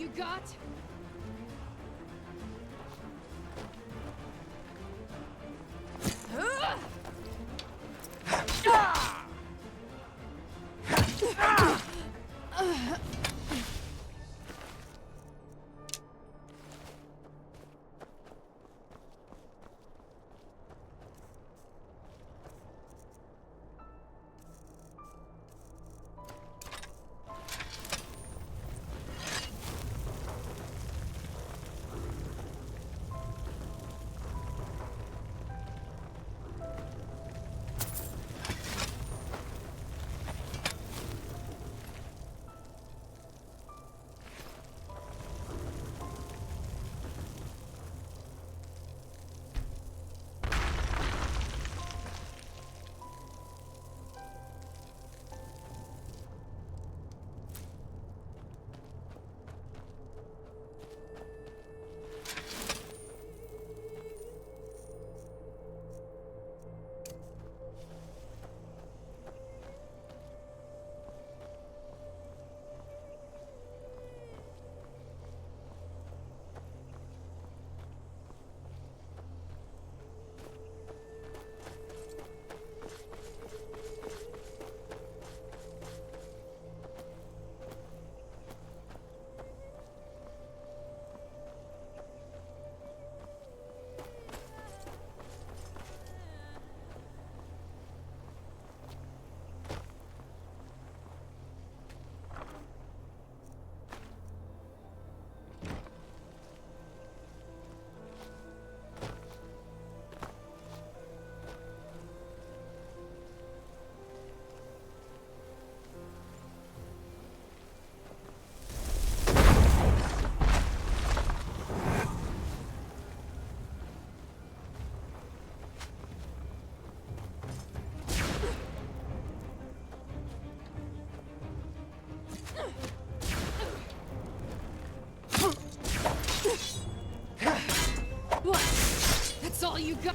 you got? What? That's all you got?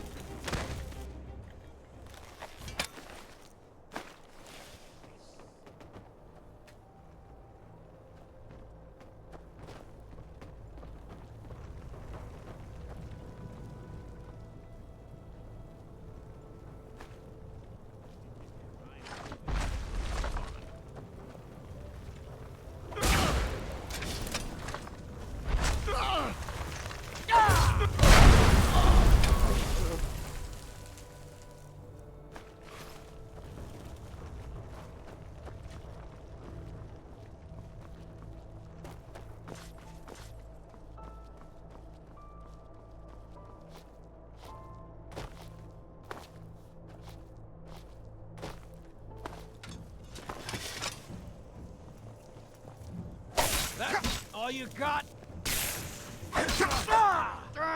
That's all you got?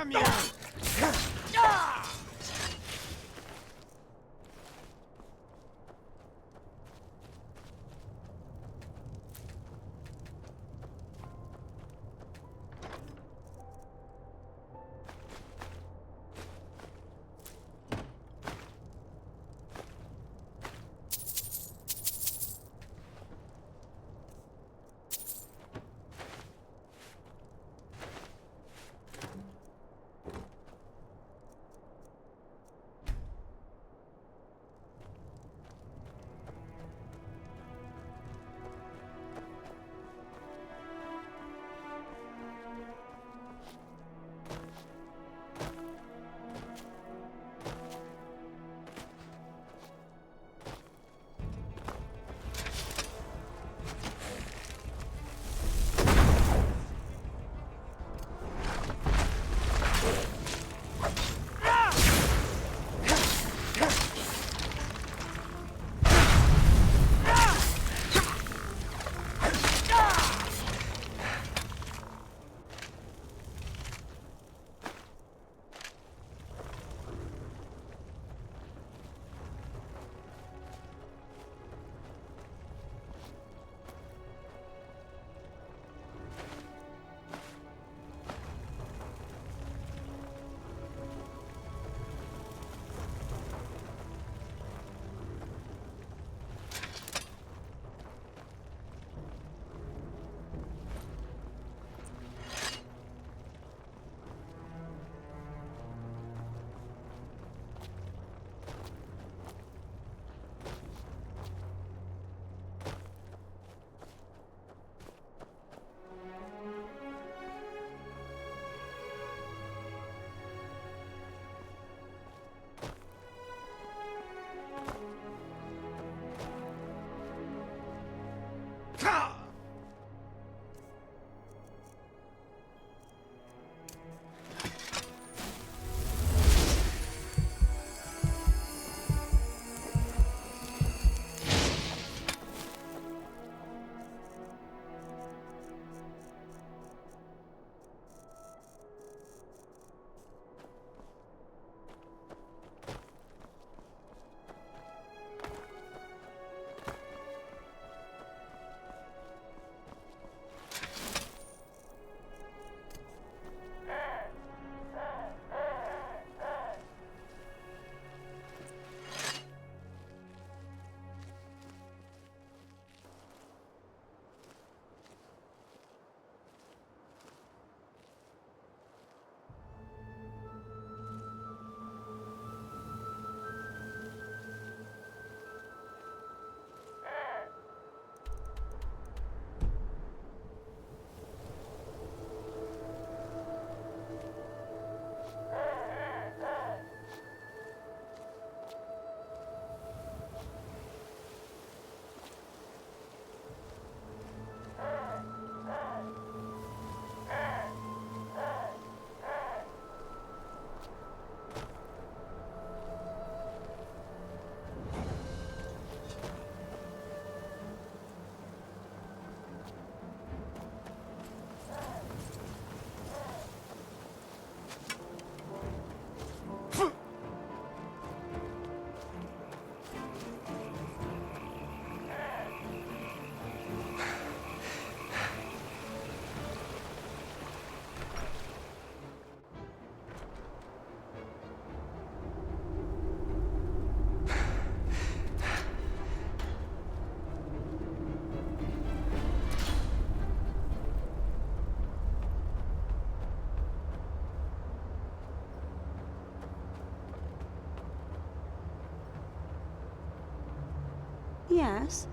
Damn you! Yes?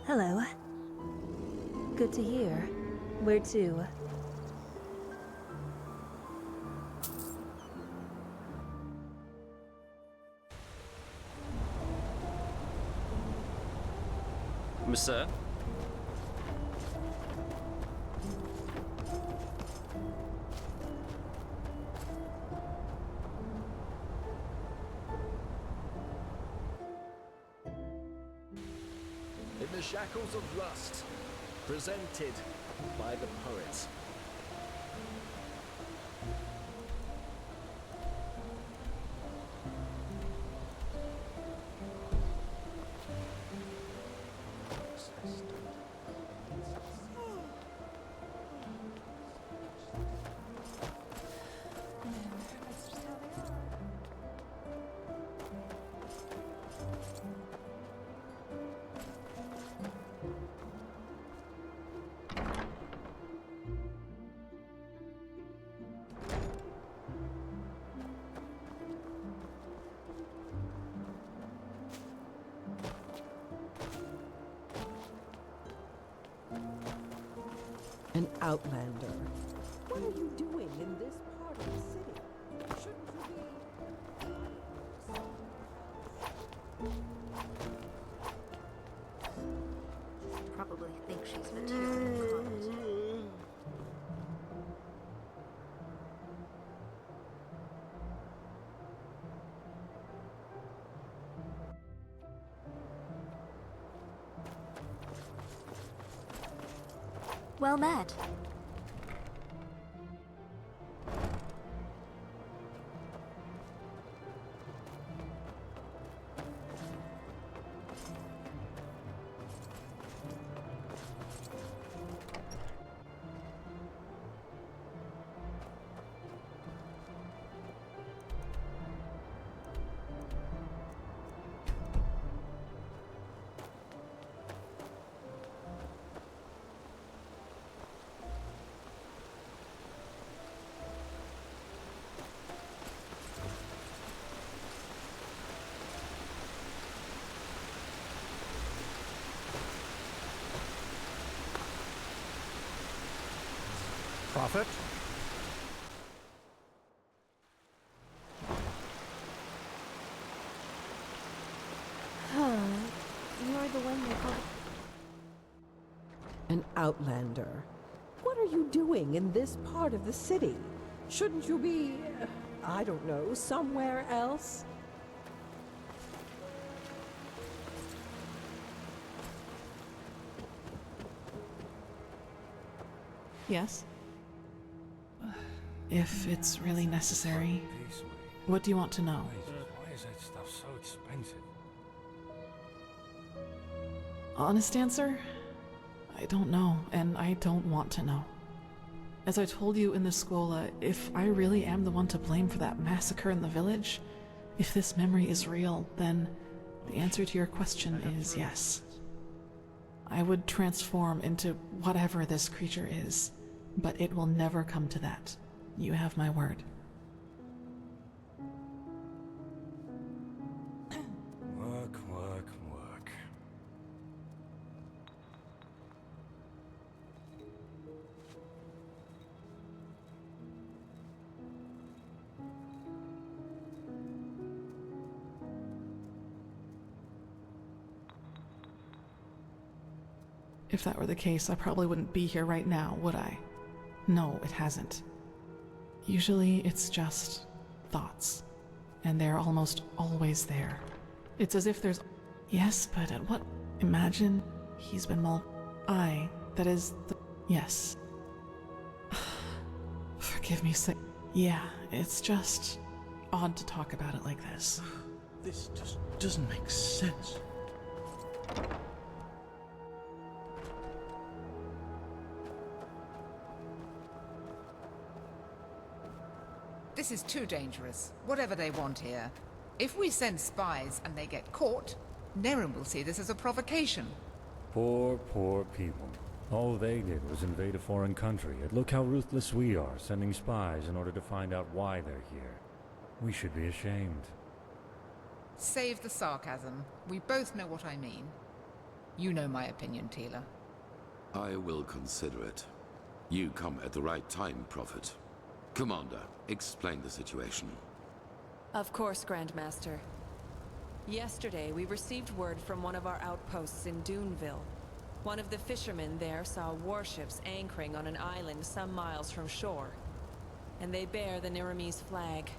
Hello. Good to hear. Where to? Sir? In the shackles of lust, presented by the poets. An outlander. What are you doing in this part of the city? Shouldn't you be... Probably think she's material comment. Well met. Prophet? You're the one they call... An outlander. What are you doing in this part of the city? Shouldn't you be, I don't know, somewhere else? Yes? If it's really necessary. What do you want to know? Why is that stuff so expensive? Honest answer? I don't know, and I don't want to know. As I told you in the Schola, if I really am the one to blame for that massacre in the village, if this memory is real, then the answer to your question is yes. I would transform into whatever this creature is, but it will never come to that. You have my word. Work, work, work. If that were the case, I probably wouldn't be here right now, would I? No, it hasn't. Usually it's just thoughts. and they're almost always there. It's as if there's... Yes, but at what... Imagine he's been that is the... Yes. Forgive me, Yeah, it's just odd to talk about it like this. This just doesn't make sense. This is too dangerous, whatever they want here. If we send spies and they get caught, Nerim will see this as a provocation. Poor, poor people. All they did was invade a foreign country, and look how ruthless we are, sending spies in order to find out why they're here. We should be ashamed. Save the sarcasm. We both know what I mean. You know my opinion, Tila. I will consider it. You come at the right time, Prophet. Commander, explain the situation. Of course, Grandmaster. Yesterday, we received word from one of our outposts in Duneville. One of the fishermen there saw warships anchoring on an island some miles from shore. And they bear the Nerimese flag.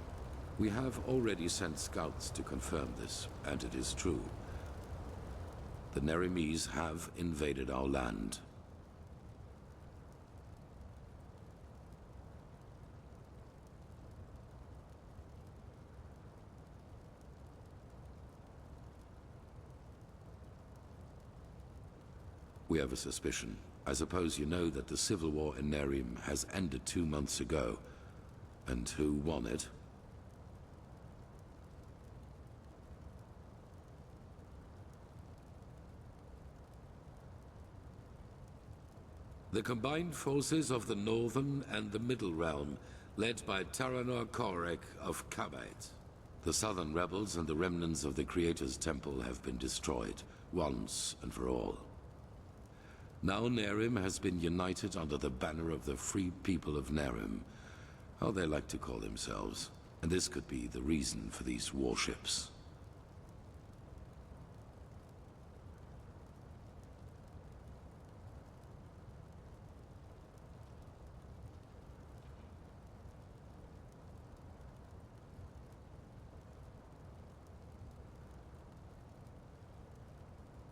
We have already sent scouts to confirm this, and it is true. The Nerimese have invaded our land. We have a suspicion. I suppose you know that the civil war in Nerim has ended 2 months ago. And who won it? The combined forces of the Northern and the Middle Realm, led by Taranor Korek of Kabait. The Southern rebels and the remnants of the Creator's Temple have been destroyed, once and for all. Now Nerim has been united under the banner of the Free People of Nerim, how they like to call themselves, and this could be the reason for these warships.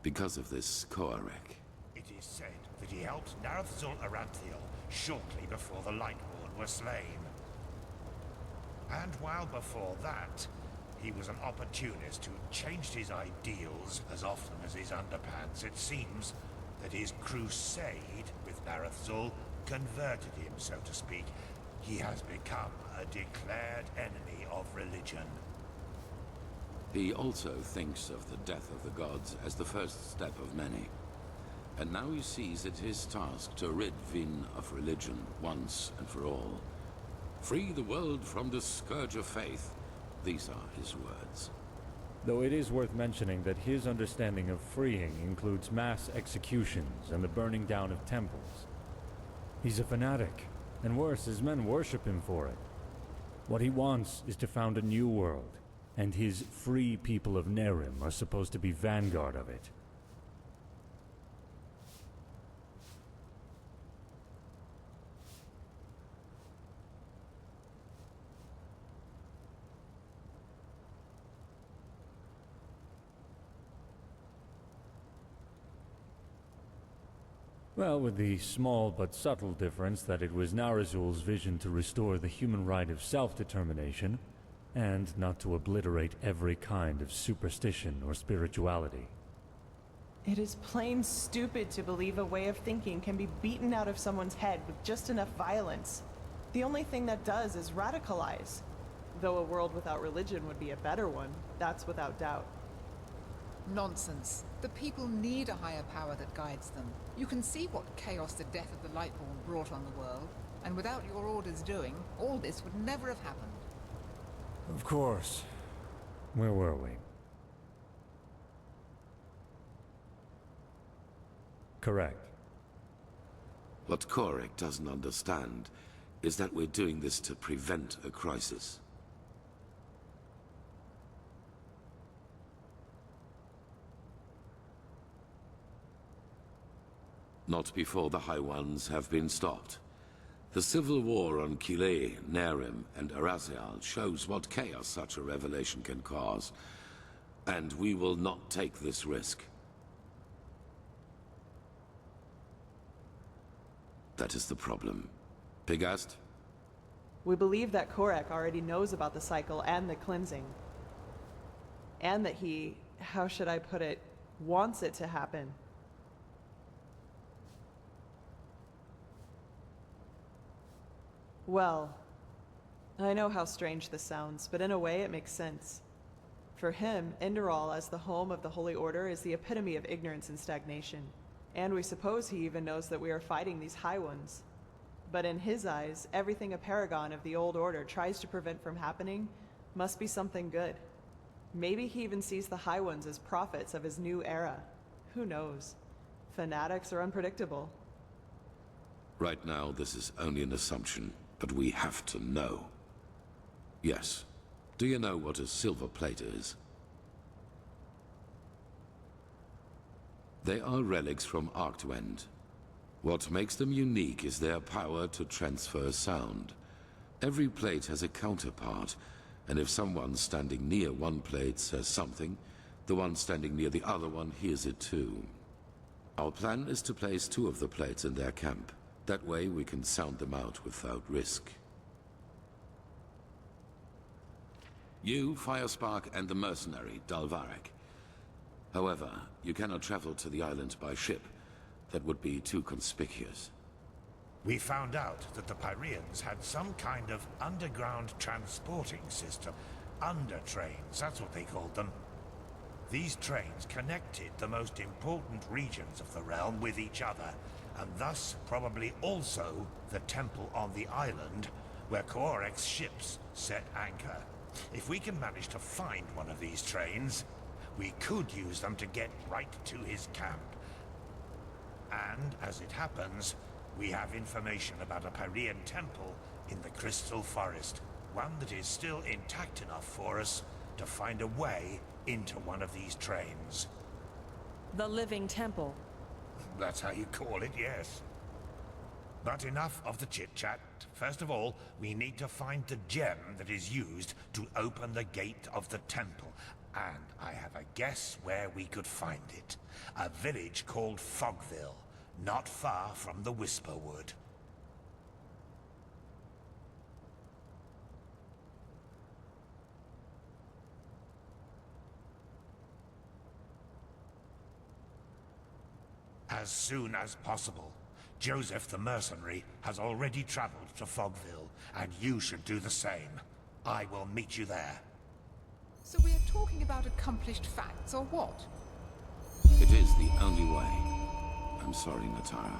Because of this Koarek. It is said that he helped Narthzul Aranthiel shortly before the Lightborn were slain. And while before that, he was an opportunist who changed his ideals as often as his underpants. It seems that his crusade with Narthzul converted him, so to speak. He has become a declared enemy of religion. He also thinks of the death of the gods as the first step of many. And now he sees it his task to rid Vin of religion once and for all. Free the world from the scourge of faith. These are his words. Though it is worth mentioning that his understanding of freeing includes mass executions and the burning down of temples. He's a fanatic, and worse, his men worship him for it. What he wants is to found a new world, and his free people of Nerim are supposed to be vanguard of it. Well, with the small but subtle difference that it was Narazul's vision to restore the human right of self-determination, and not to obliterate every kind of superstition or spirituality. It is plain stupid to believe a way of thinking can be beaten out of someone's head with just enough violence. The only thing that does is radicalize. Though a world without religion would be a better one, that's without doubt. Nonsense. The people need a higher power that guides them. You can see what chaos the death of the Lightborn brought on the world, and without your orders doing, all this would never have happened. Of course. Where were we? Correct. What Korek doesn't understand is that we're doing this to prevent a crisis. Not before the High Ones have been stopped. The civil war on Kile, Nerim, and Arazial shows what chaos such a revelation can cause. And we will not take this risk. That is the problem. Pigast? We believe that Korek already knows about the cycle and the cleansing. And that he, how should I put it, wants it to happen. Well, I know how strange this sounds, but in a way it makes sense. For him, ENDERAL as the home of the Holy Order is the epitome of ignorance and stagnation. And we suppose he even knows that we are fighting these High Ones. But in his eyes, everything a paragon of the old order tries to prevent from happening must be something good. Maybe he even sees the High Ones as prophets of his new era. Who knows? Fanatics are unpredictable. Right now, this is only an assumption, but we have to know. Yes. Do you know what a silver plate is? They are relics from Arctwend. What makes them unique is their power to transfer sound. Every plate has a counterpart, and if someone standing near one plate says something, the one standing near the other one hears it too. Our plan is to place 2 of the plates in their camp. That way we can sound them out without risk. You, Firespark, and the mercenary, Dalvarek. However, you cannot travel to the island by ship. That would be too conspicuous. We found out that the Pyreans had some kind of underground transporting system. Under-trains, that's what they called them. These trains connected the most important regions of the realm with each other, and thus probably also the temple on the island where Korek's ships set anchor. If we can manage to find one of these trains, we could use them to get right to his camp. And, as it happens, we have information about a Pyrean temple in the Crystal Forest. One that is still intact enough for us to find a way into one of these trains. The Living Temple. That's how you call it, yes. But enough of the chit-chat. First of all, we need to find the gem that is used to open the gate of the temple. And I have a guess where we could find it. A village called Fogville, not far from the Whisperwood. As soon as possible. Joseph the mercenary has already traveled to Fogville, and you should do the same. I will meet you there. So we are talking about accomplished facts, or what? It is the only way. I'm sorry, Natara.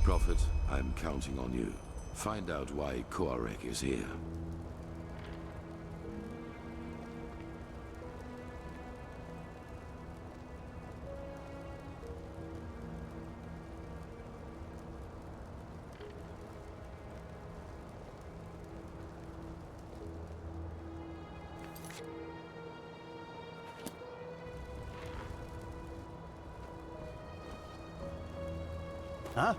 Prophet, I'm counting on you. Find out why Korek is here. Huh?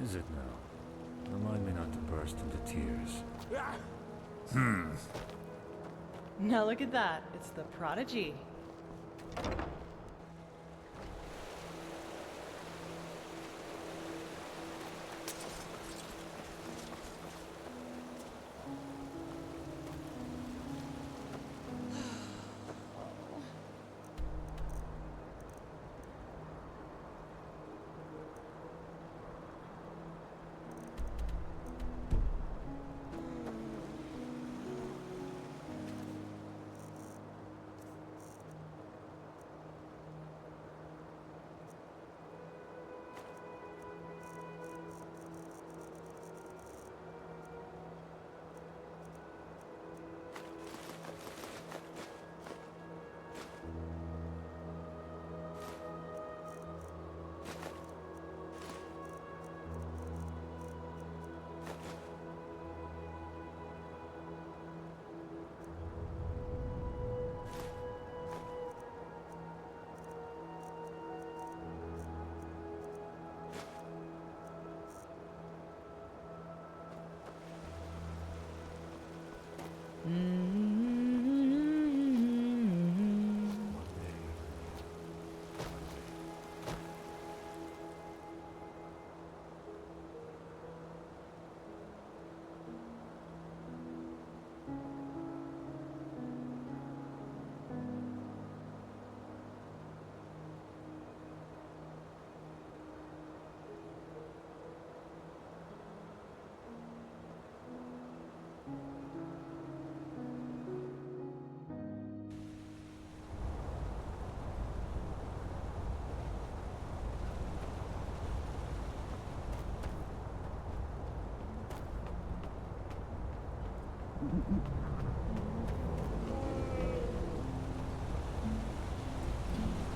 Is it now? Remind me not to burst into tears. Now look at that. It's the Prodigy.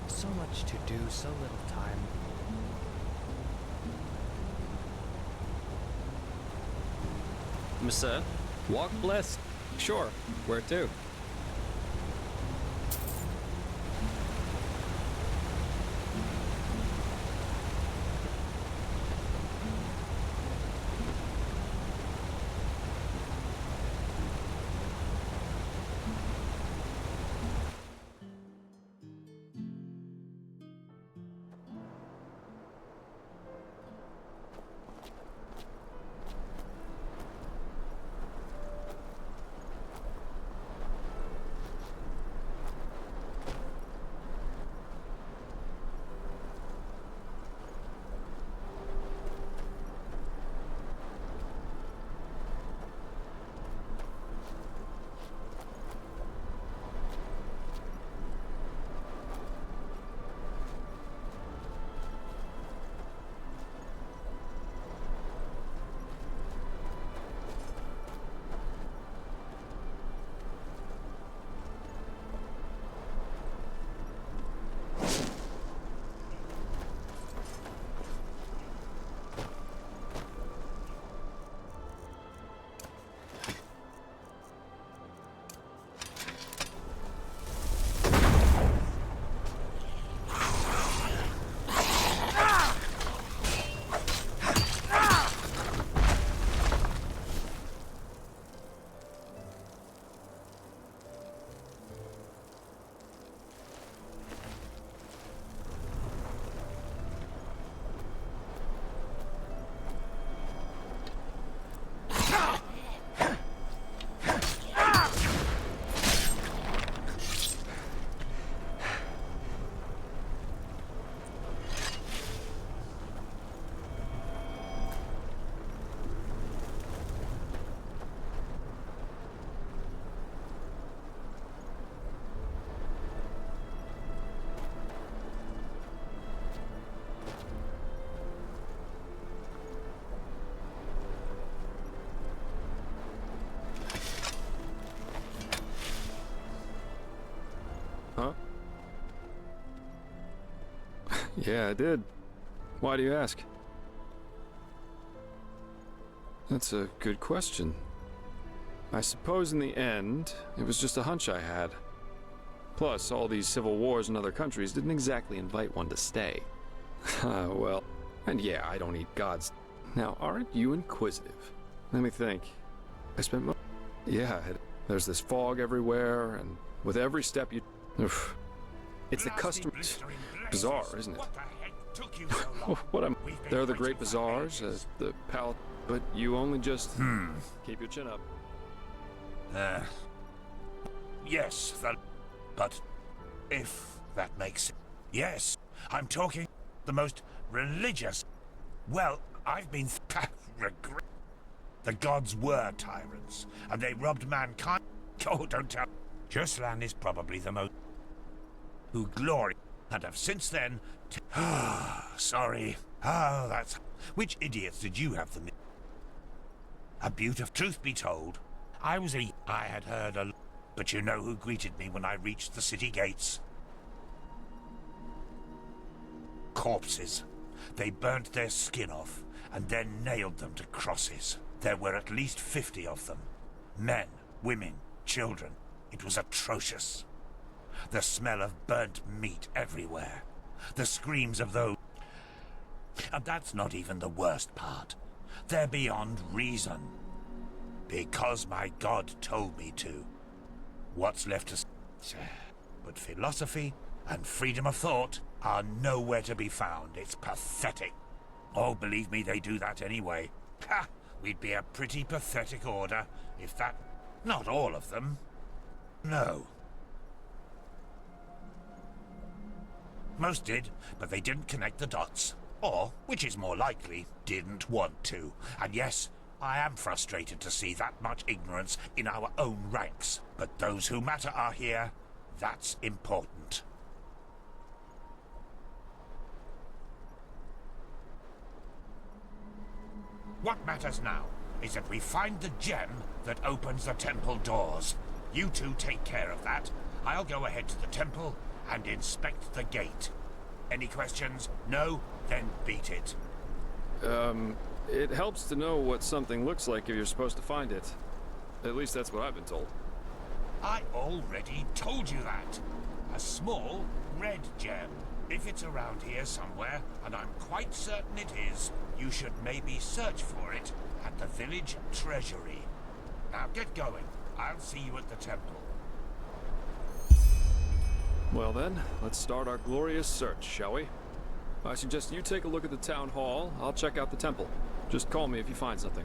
So much to do, so little time. Monsieur? Walk blessed. Sure. Where to? Huh? Yeah, I did. Why do you ask? That's a good question. I suppose in the end, it was just a hunch I had. Plus, all these civil wars in other countries didn't exactly invite one to stay. Well, and yeah, I don't eat gods. Now, aren't you inquisitive? Let me think. I spent yeah, there's this fog everywhere, and with every step you... Oof. It's the custom... Bizarre, isn't it? What the heck took you so long? What am... There are the great bazaars, the palace... But you only just... Keep your chin up. Yes, but if that makes sense. Yes, I'm talking the most religious. Well, I've been regret. The gods were tyrants, and they robbed mankind. Oh, don't tell. Justland is probably the most who glory, and have since then. Sorry. Oh, that's. Which idiots did you have the? A beautiful. Truth be told, I had heard a. But you know who greeted me when I reached the city gates? Corpses. They burnt their skin off, and then nailed them to crosses. There were at least 50 of them. Men, women, children. It was atrocious. The smell of burnt meat everywhere. The screams of those... And that's not even the worst part. They're beyond reason. Because my God told me to. What's left to say? But philosophy and freedom of thought are nowhere to be found. It's pathetic. Oh, believe me, they do that anyway. Ha! We'd be a pretty pathetic order if that... Not all of them. No. Most did, but they didn't connect the dots. Or, which is more likely, didn't want to. And yes, I am frustrated to see that much ignorance in our own ranks. But those who matter are here. That's important. What matters now? is that we find the gem that opens the temple doors. You two take care of that. I'll go ahead to the temple and inspect the gate. Any questions? No? Then beat it. It helps to know what something looks like if you're supposed to find it. At least that's what I've been told. I already told you that. A small, red gem. If it's around here somewhere, and I'm quite certain it is, you should maybe search for it at the village treasury. Now get going. I'll see you at the temple. Well then, let's start our glorious search, shall we? I suggest you take a look at the town hall. I'll check out the temple. Just call me if you find something.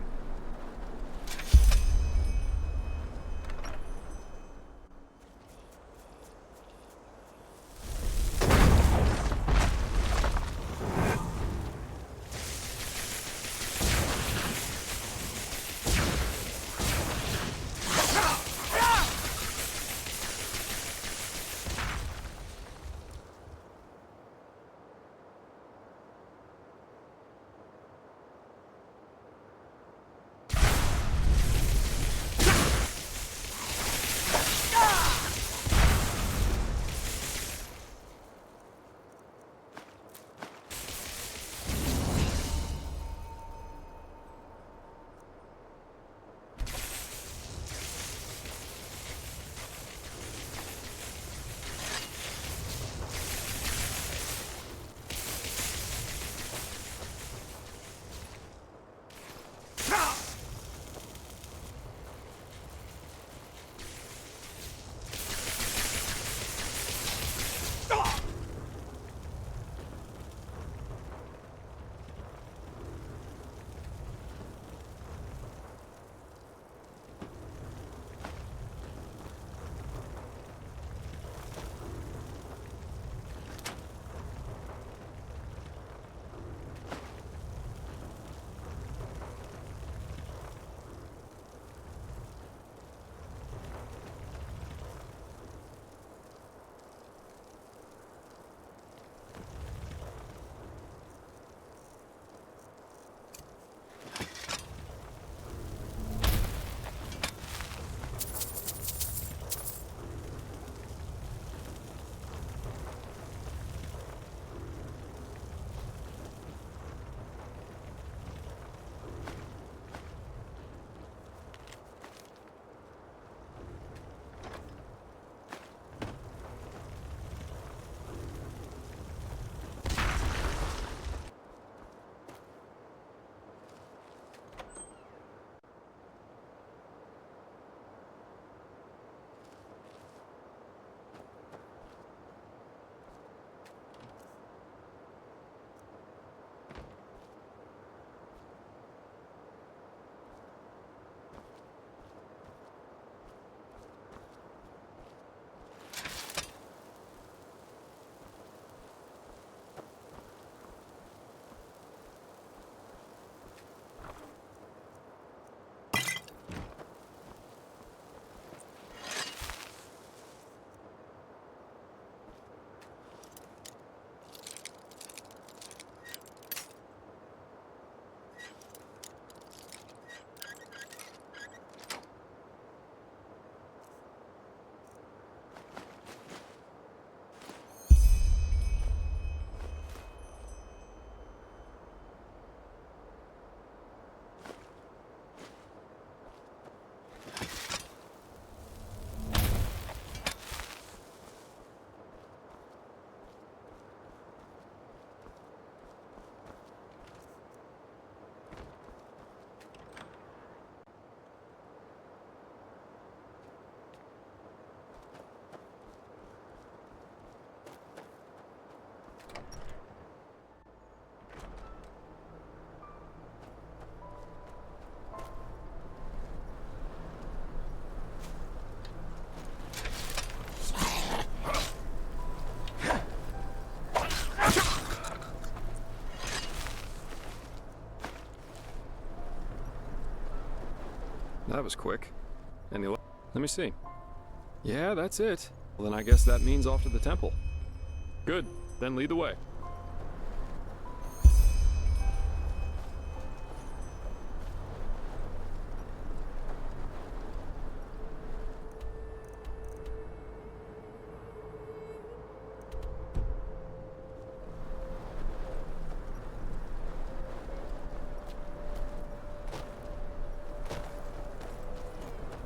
That was quick. Any luck? Let me see. Yeah, that's it. Well, then I guess that means off to the temple. Good. Then lead the way.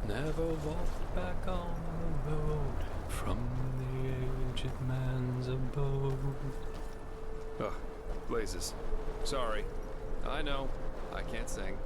Never walked back on the road from the aged man's abode. Ugh, blazes. Sorry. I know. I can't sing.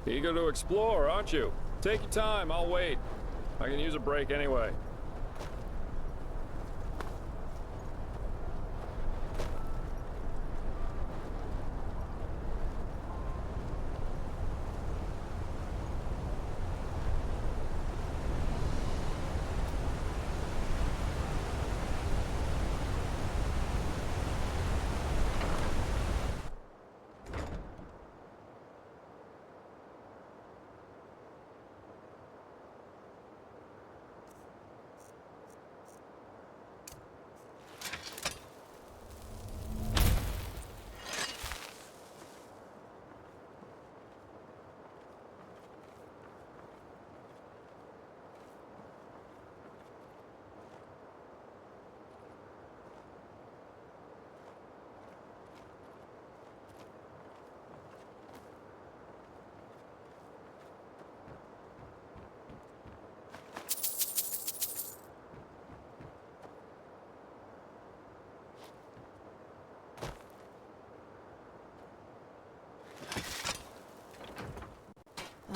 Eager to explore, aren't you? Take your time, I'll wait. I can use a break anyway.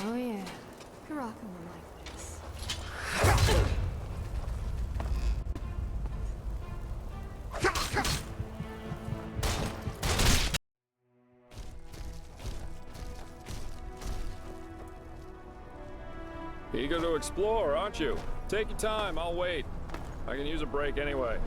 Oh yeah, Karaka will like this. Eager to explore, aren't you? Take your time, I'll wait. I can use a break anyway.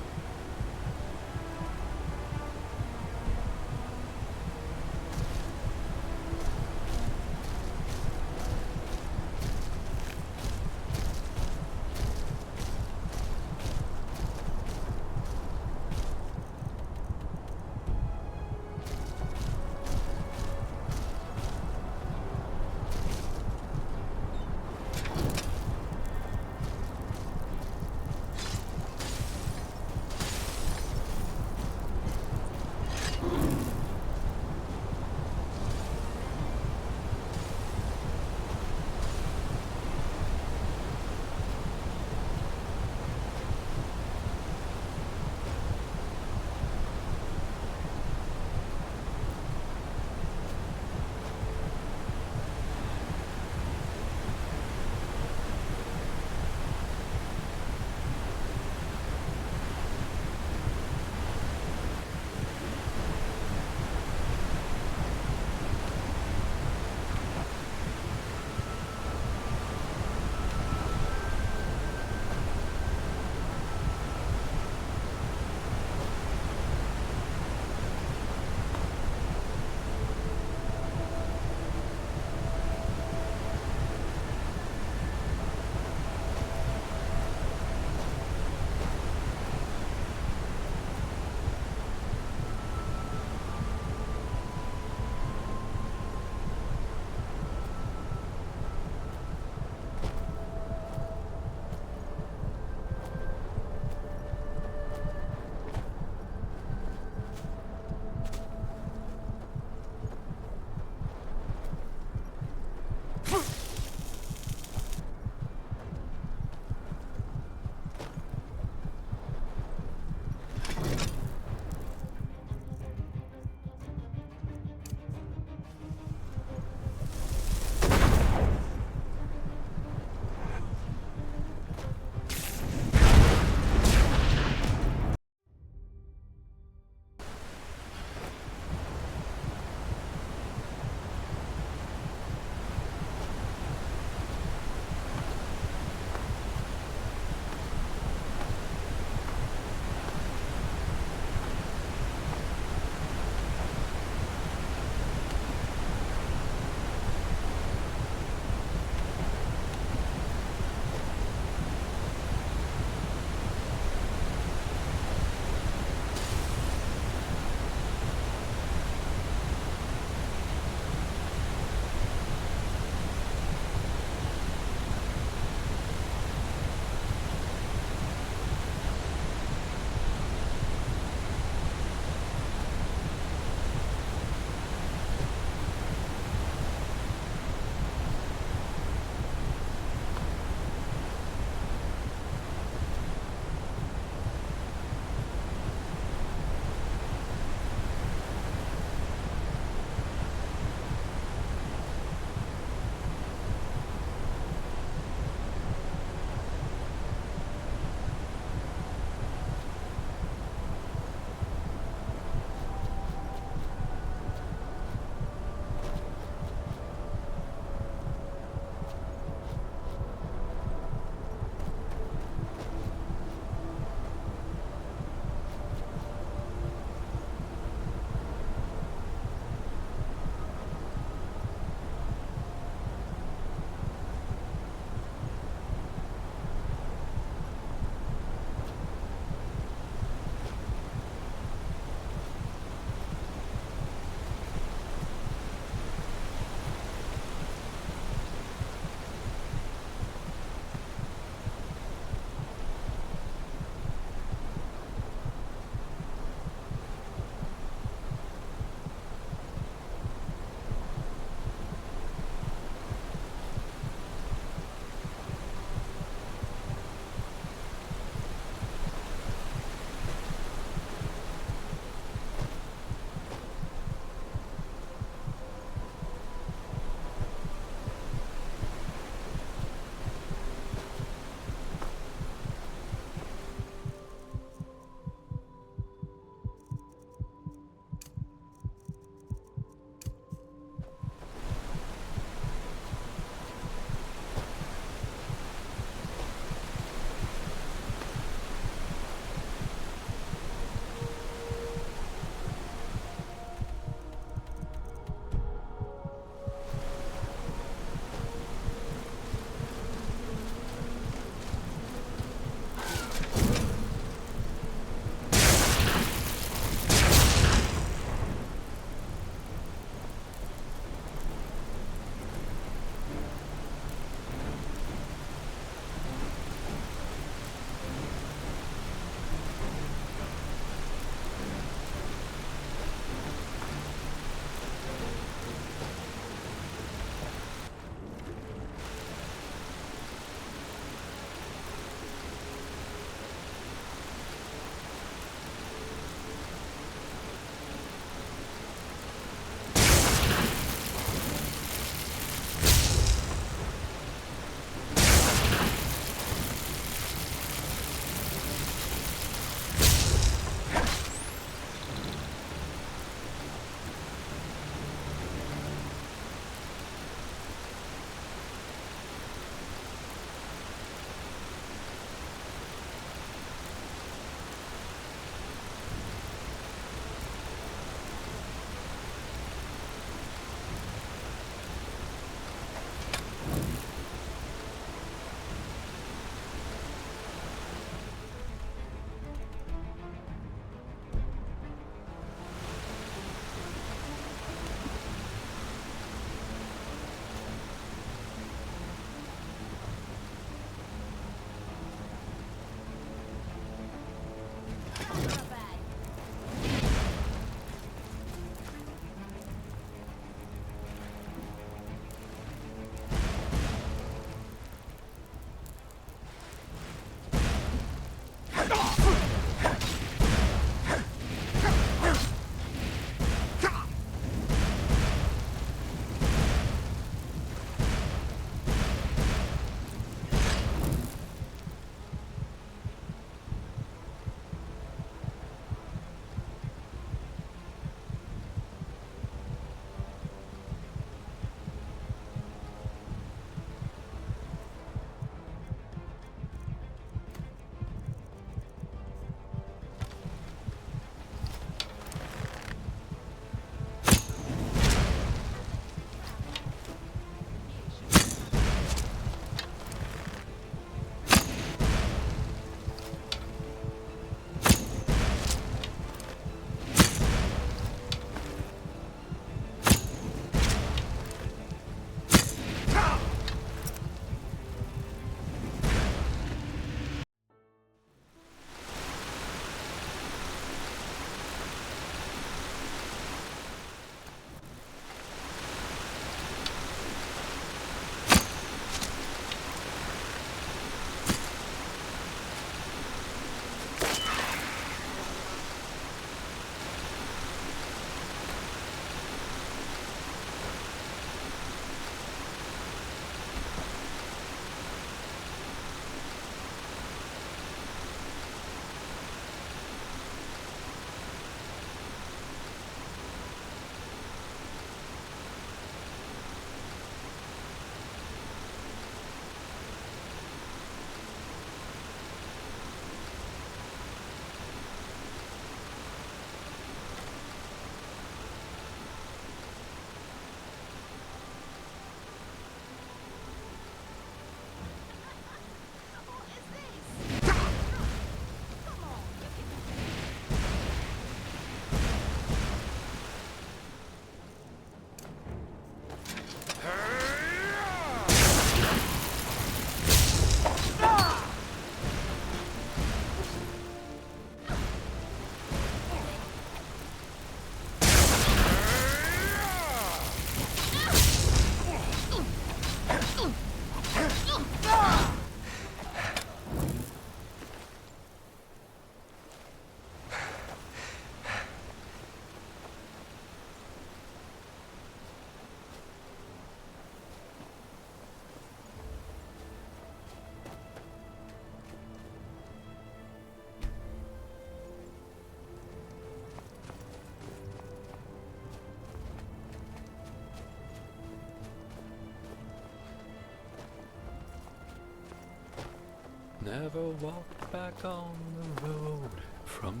Never walk back on the road from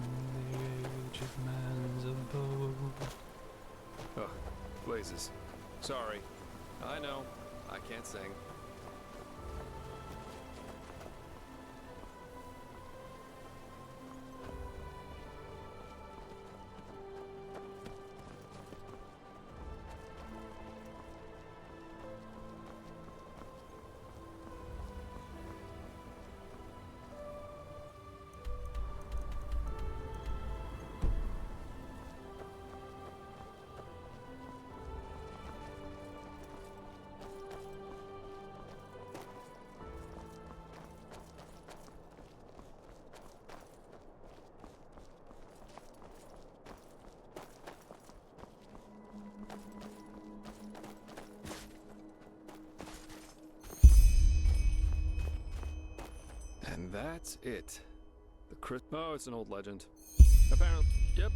the age of man's abode. Oh, blazes. Sorry. I know. I can't sing. And that's it. Oh, it's an old legend. Apparently, yep.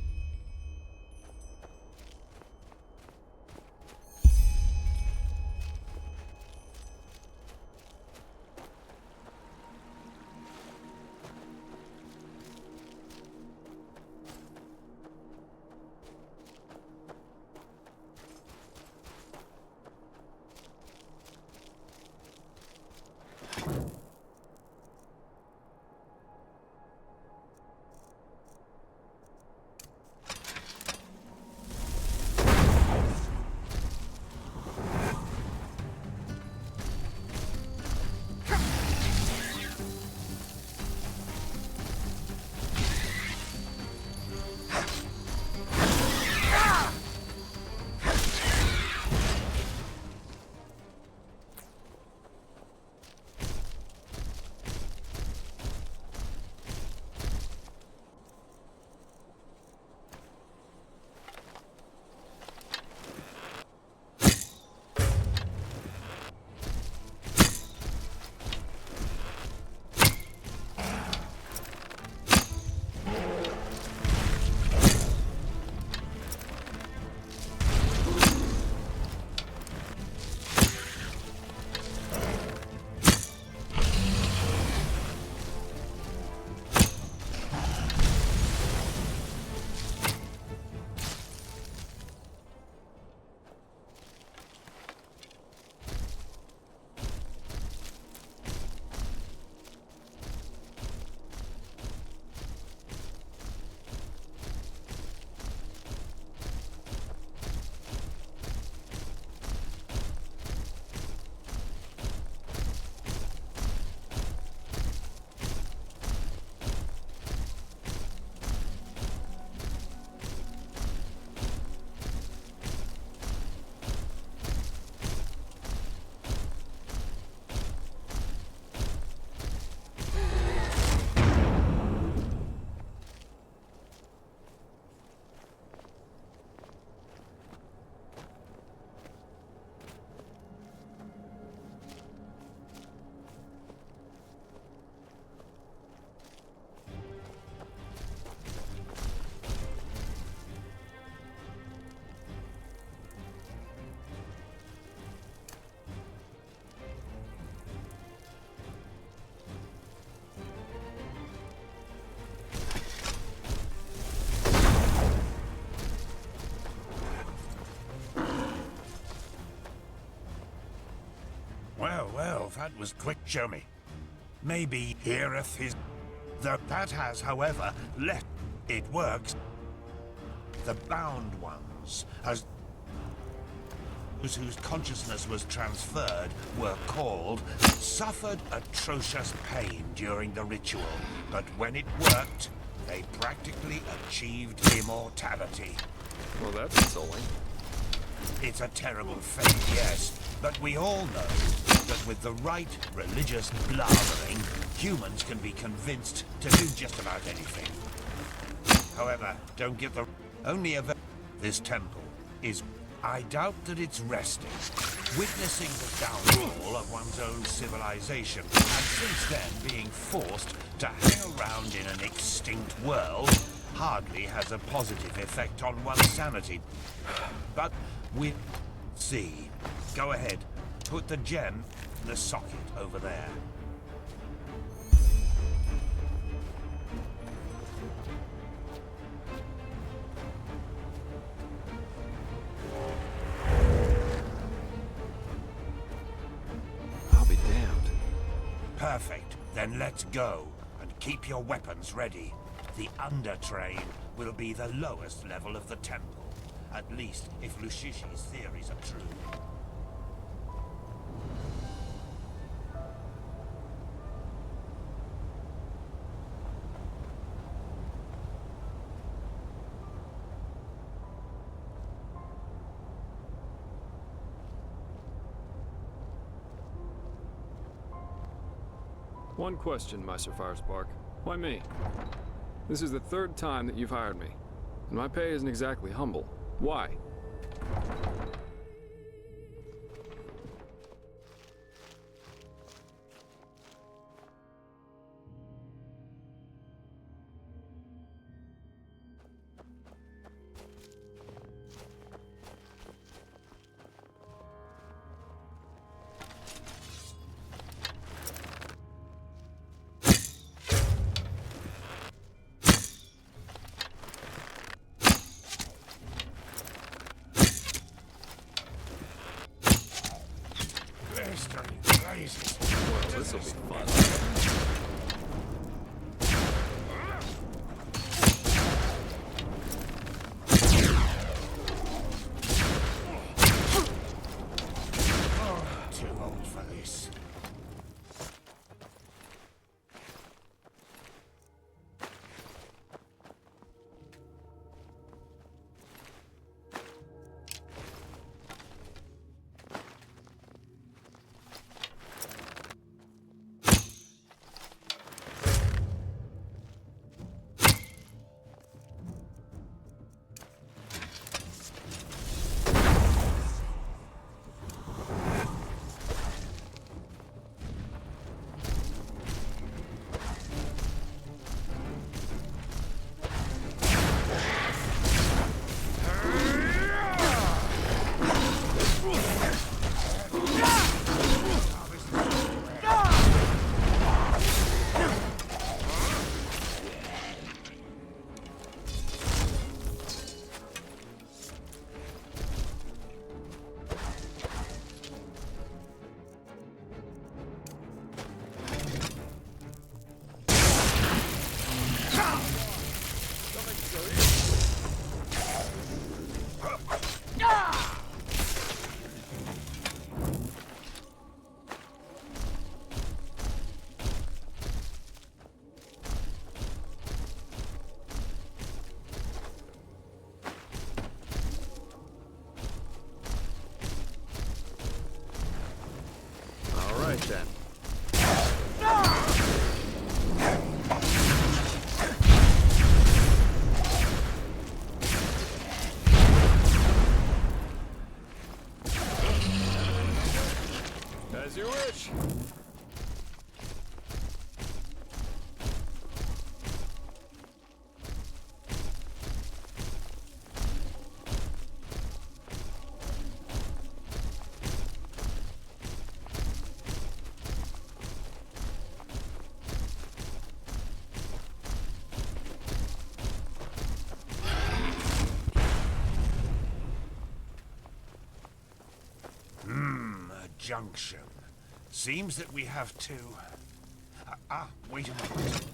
Well, that was quick. Show me. Maybe heareth his... That has, however, let it works. The bound ones, as those whose consciousness was transferred, were called, suffered atrocious pain during the ritual, but when it worked, they practically achieved immortality. Well, that's consoling. It's a terrible fate, yes, but we all know that with the right religious blathering, humans can be convinced to do just about anything. However, don't get the... Only this temple is... I doubt that it's resting, witnessing the downfall of one's own civilization, and since then being forced to hang around in an extinct world hardly has a positive effect on one's sanity. But we'll see. Go ahead, put the gem in the socket over there. Perfect. Then let's go. And keep your weapons ready. The Undertrain will be the lowest level of the temple. At least if Lushishi's theories are true. One question, Meister Firespark. Why me? This is the third time that you've hired me, and my pay isn't exactly humble. Why? Well, this'll be fun. Too old for this. Then. As you wish. Junction. Seems that we have to... wait a moment.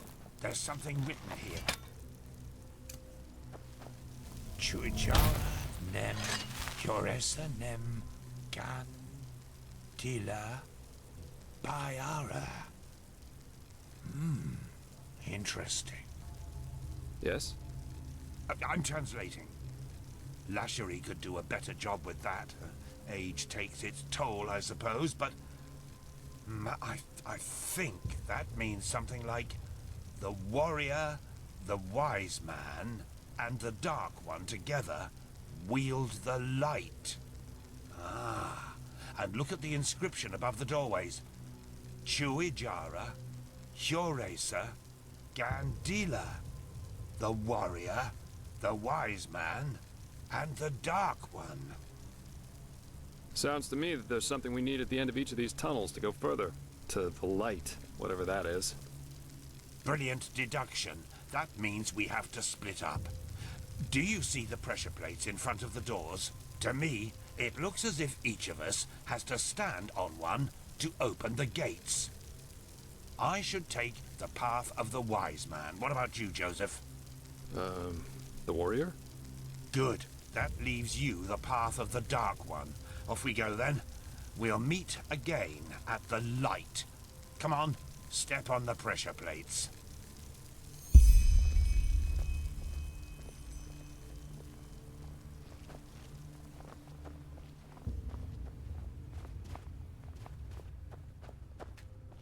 There's something written here. Chuijara nem Yoresa nem gan Dila Bayara. Interesting. Yes? I'm translating. Lashery could do a better job with that. Age takes its toll, I suppose, but I think that means something like the warrior, the wise man, and the dark one together wield the light. Ah, and look at the inscription above the doorways. Chuijara, Hyoresa, Gandila. The warrior, the wise man, and the dark one. Sounds to me that there's something we need at the end of each of these tunnels to go further. To the light, whatever that is. Brilliant deduction. That means we have to split up. Do you see the pressure plates in front of the doors? To me, it looks as if each of us has to stand on one to open the gates. I should take the path of the wise man. What about you, Joseph? The warrior? Good. That leaves you the path of the dark one. Off we go then. We'll meet again at the light. Come on, step on the pressure plates.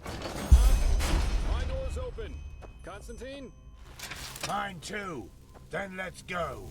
My door's open. Constantine? Mine too. Then let's go.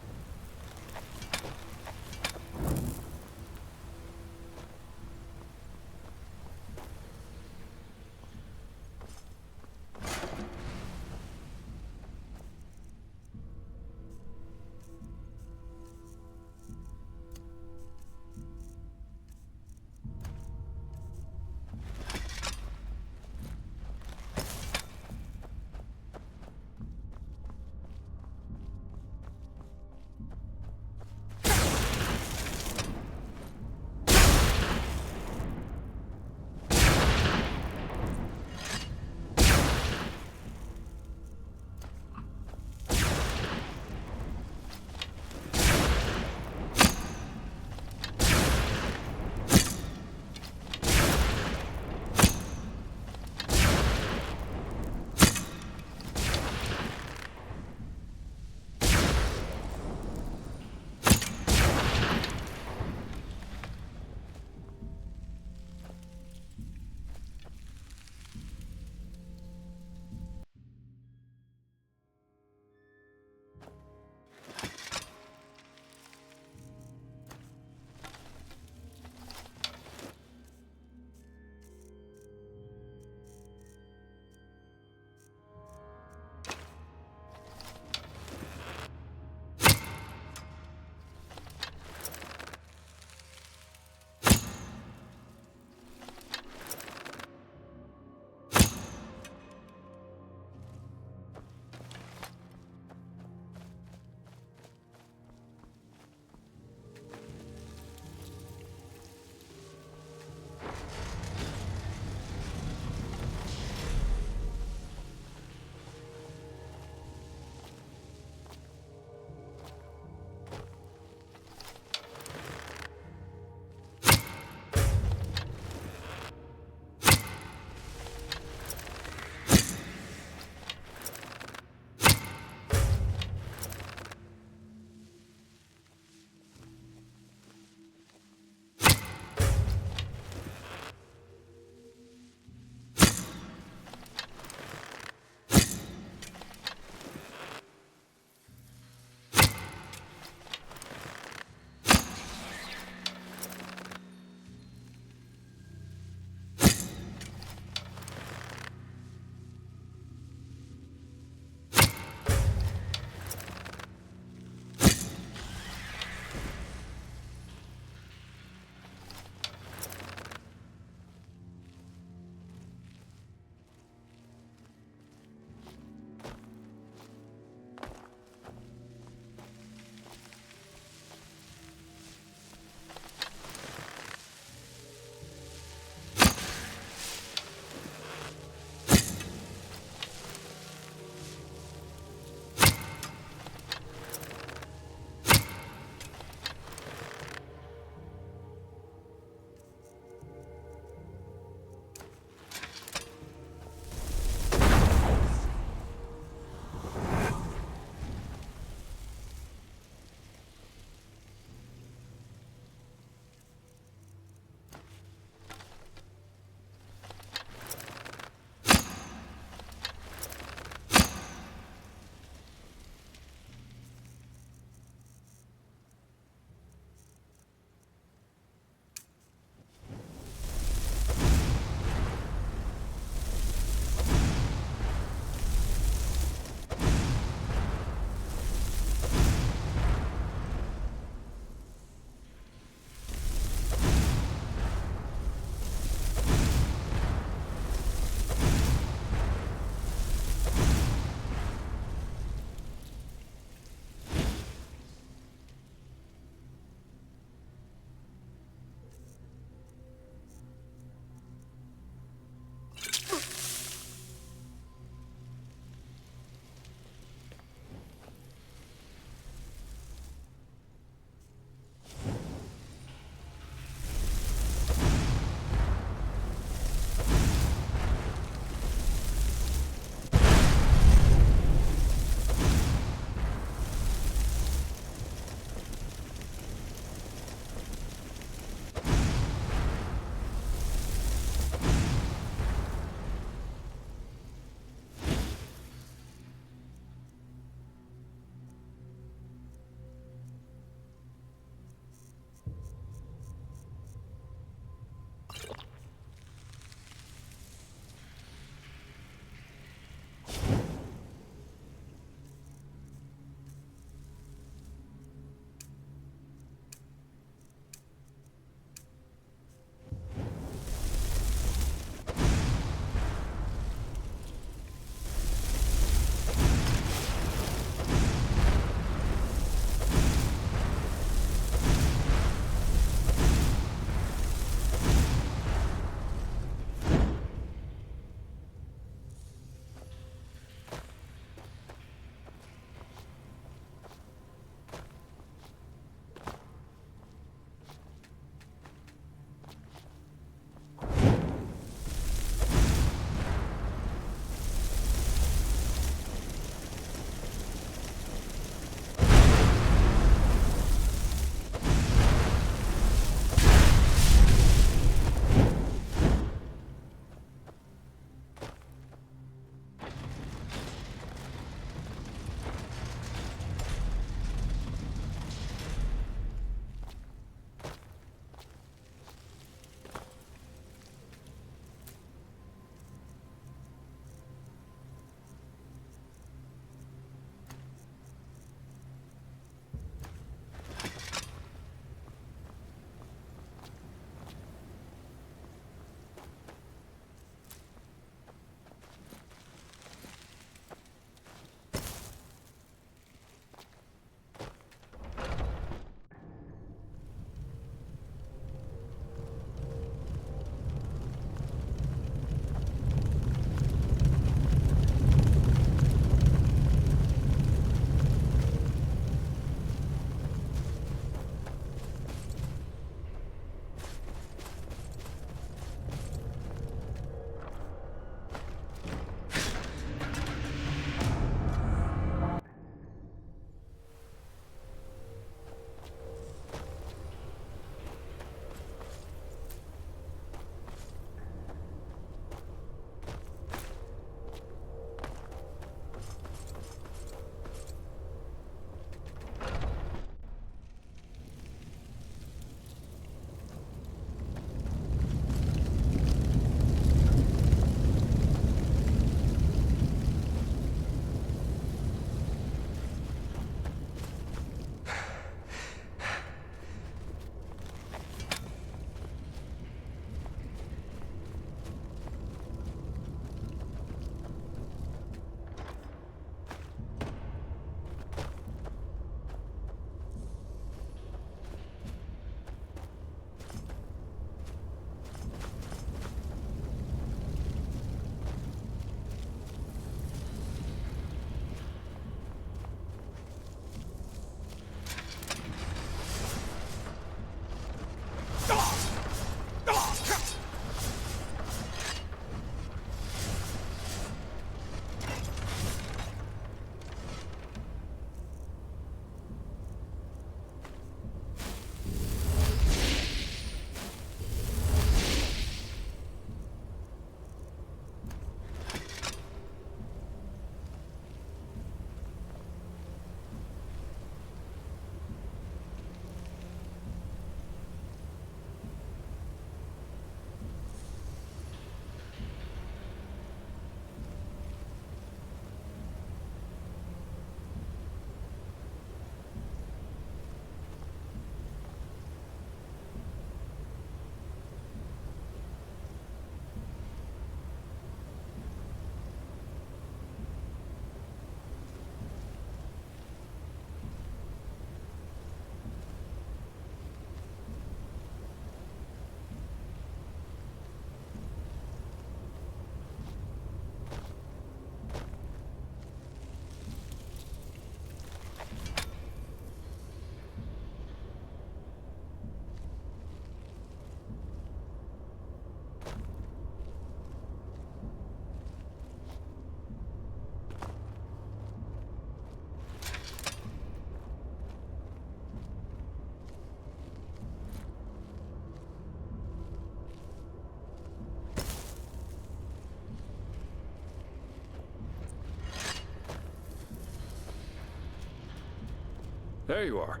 There you are.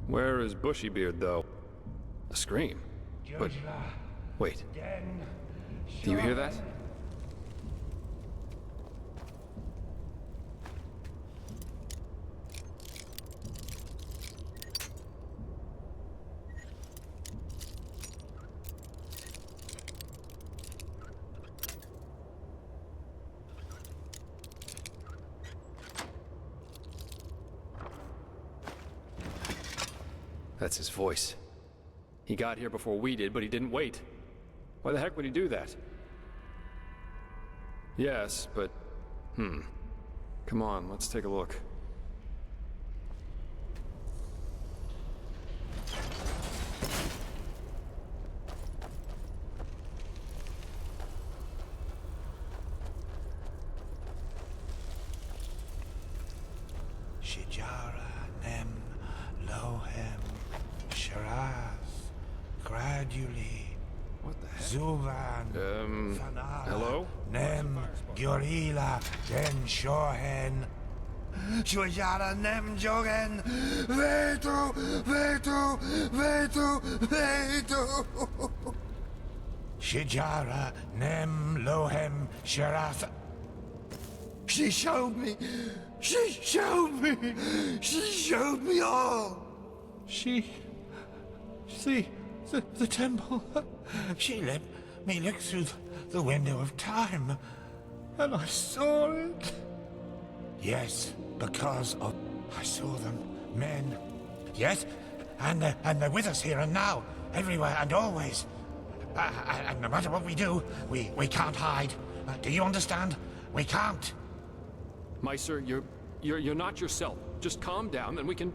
Where is Bushybeard, though? A scream. But wait. Do you hear that? That's his voice. He got here before we did, but he didn't wait. Why the heck would he do that? Yes, but... Come on, let's take a look. Shijara, Nem, Lohem, Shiraz, gradually. What the heck? Zuvan, Fanala, hello? Nem, Gyurila, Den Shohen. Shijara, Nem, Jogen, Vetu, Vetu, Vetu, Vetu. Shijara, Nem, Lohem, Shiraz. She showed me. She showed me. She showed me all. The temple. She let me look through the window of time, and I saw it. Yes, because of I saw them, men. Yes, and they're with us here and now, everywhere and always. And no matter what we do, we can't hide. Do you understand? We can't. Meister, you're not yourself. Just calm down and we can...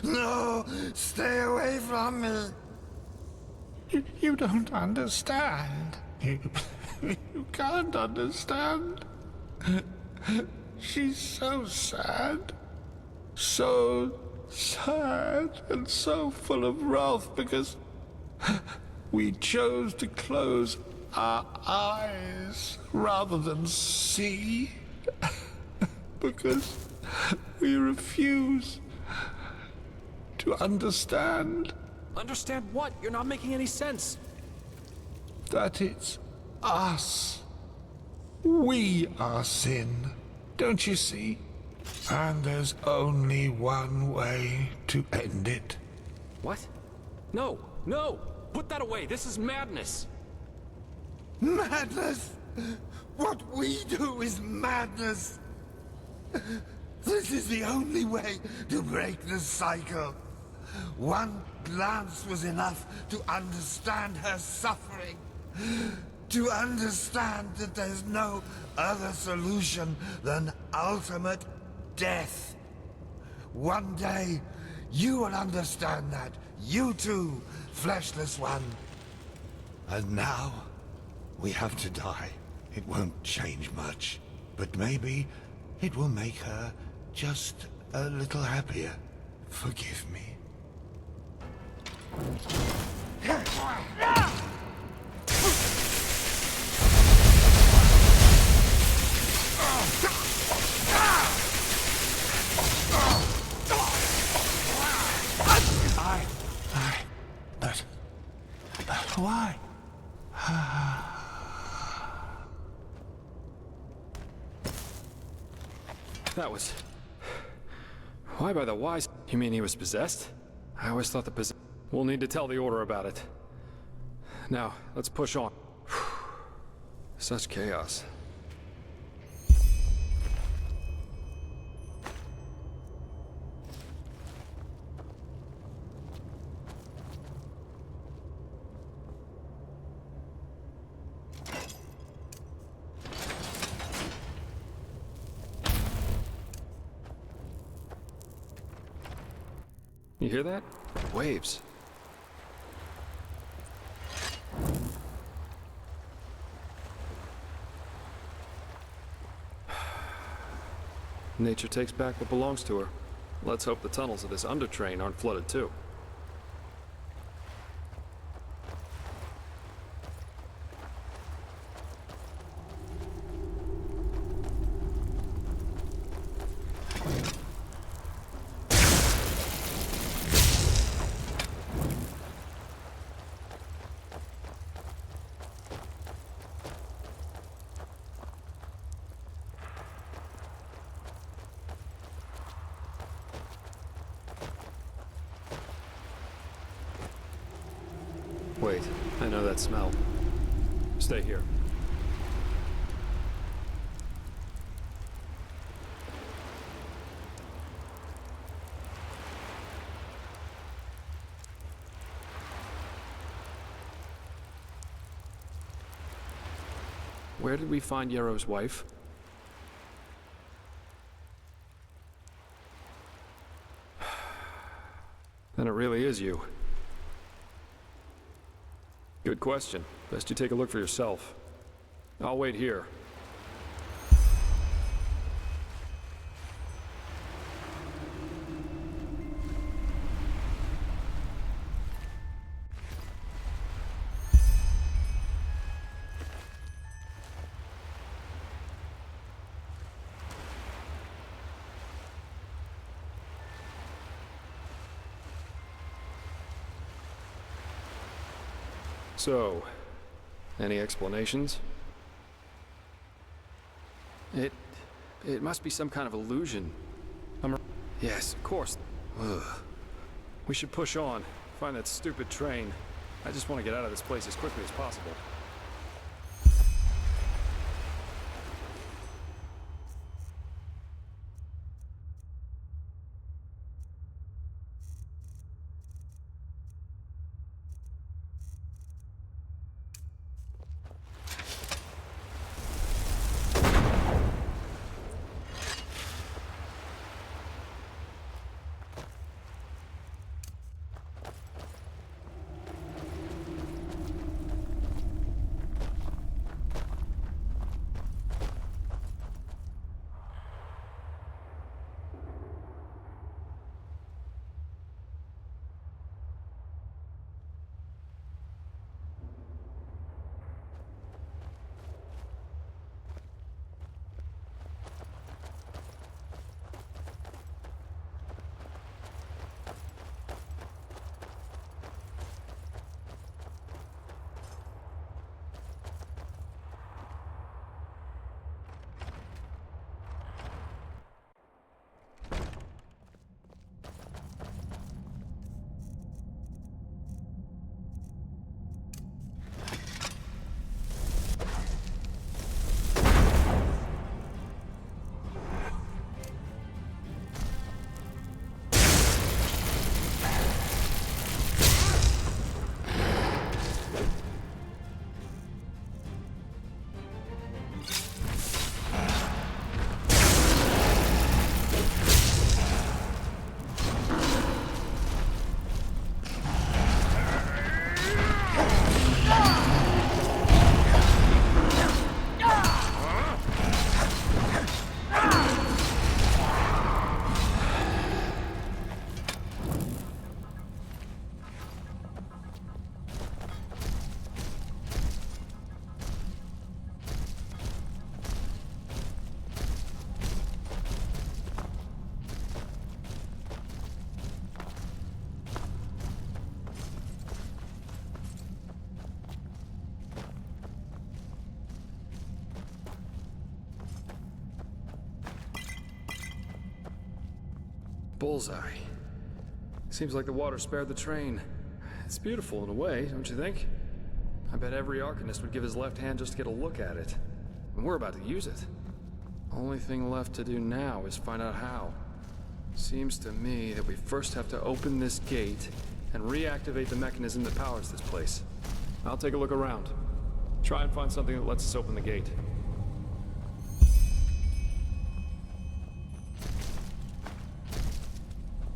No! Stay away from me! You don't understand. You can't understand. She's so sad. So sad and so full of wrath because we chose to close our eyes rather than see. Because we refuse to understand. Understand what? You're not making any sense. That it's us. We are sin. Don't you see? And there's only one way to end it. What? No, no! Put that away! This is madness! Madness? What we do is madness. This is the only way to break the cycle. One glance was enough to understand her suffering. To understand that there's no other solution than ultimate death. One day, you will understand that. You too, fleshless one. And now, we have to die. It won't change much. But maybe it will make her just a little happier. Forgive me. But why? That was... Why by the wise? You mean he was possessed? I always thought the We'll need to tell the Order about it. Now, let's push on. Such chaos. You hear that? Waves. Nature takes back what belongs to her. Let's hope the tunnels of this undertrain aren't flooded too. Wait, I know that smell. Stay here. Where did we find Yarrow's wife? Then it really is you. Good question. Best you take a look for yourself. I'll wait here. So, any explanations? It must be some kind of illusion. Yes, of course. Ugh. We should push on, find that stupid train. I just want to get out of this place as quickly as possible. Bullseye. Seems like the water spared the train. It's beautiful in a way, don't you think? I bet every Arcanist would give his left hand just to get a look at it. And we're about to use it. Only thing left to do now is find out how. Seems to me that we first have to open this gate and reactivate the mechanism that powers this place. I'll take a look around. Try and find something that lets us open the gate.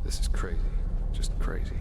This is crazy. Just crazy.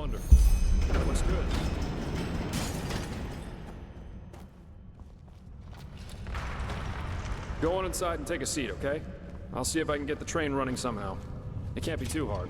Wonderful. That looks good. Go on inside and take a seat, okay? I'll see if I can get the train running somehow. It can't be too hard.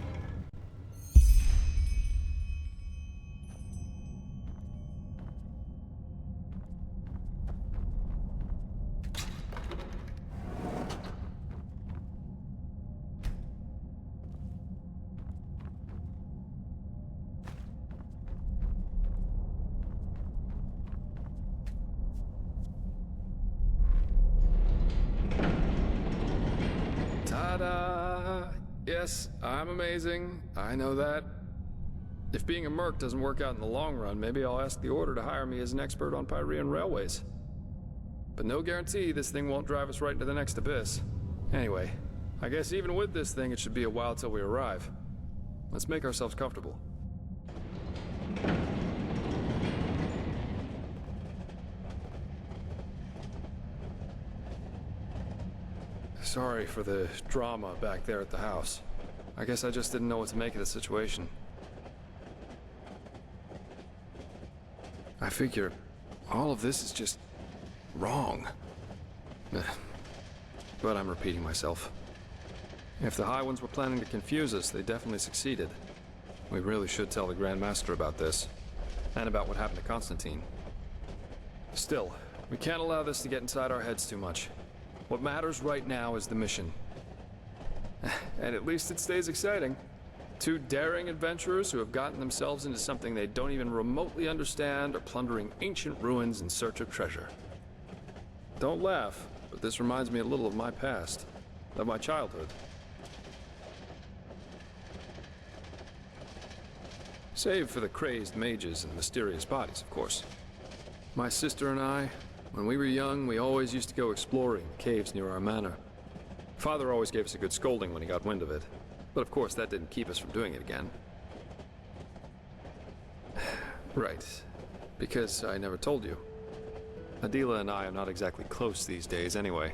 Ta-da! Yes, I'm amazing. I know that. If being a merc doesn't work out in the long run, maybe I'll ask the Order to hire me as an expert on Pyrean railways. But no guarantee this thing won't drive us right into the next abyss. Anyway, I guess even with this thing, it should be a while till we arrive. Let's make ourselves comfortable. Sorry for the drama back there at the house. I guess I just didn't know what to make of the situation. I figure all of this is just wrong. But I'm repeating myself. If the High Ones were planning to confuse us, they definitely succeeded. We really should tell the Grand Master about this, and about what happened to Constantine. Still, we can't allow this to get inside our heads too much. What matters right now is the mission. And at least it stays exciting. Two daring adventurers who have gotten themselves into something they don't even remotely understand are plundering ancient ruins in search of treasure. Don't laugh, but this reminds me a little of my past, of my childhood. Save for the crazed mages and mysterious bodies, of course. My sister and I, when we were young, we always used to go exploring the caves near our manor. Father always gave us a good scolding when he got wind of it, but of course that didn't keep us from doing it again. Right, because I never told you. Adila and I are not exactly close these days anyway,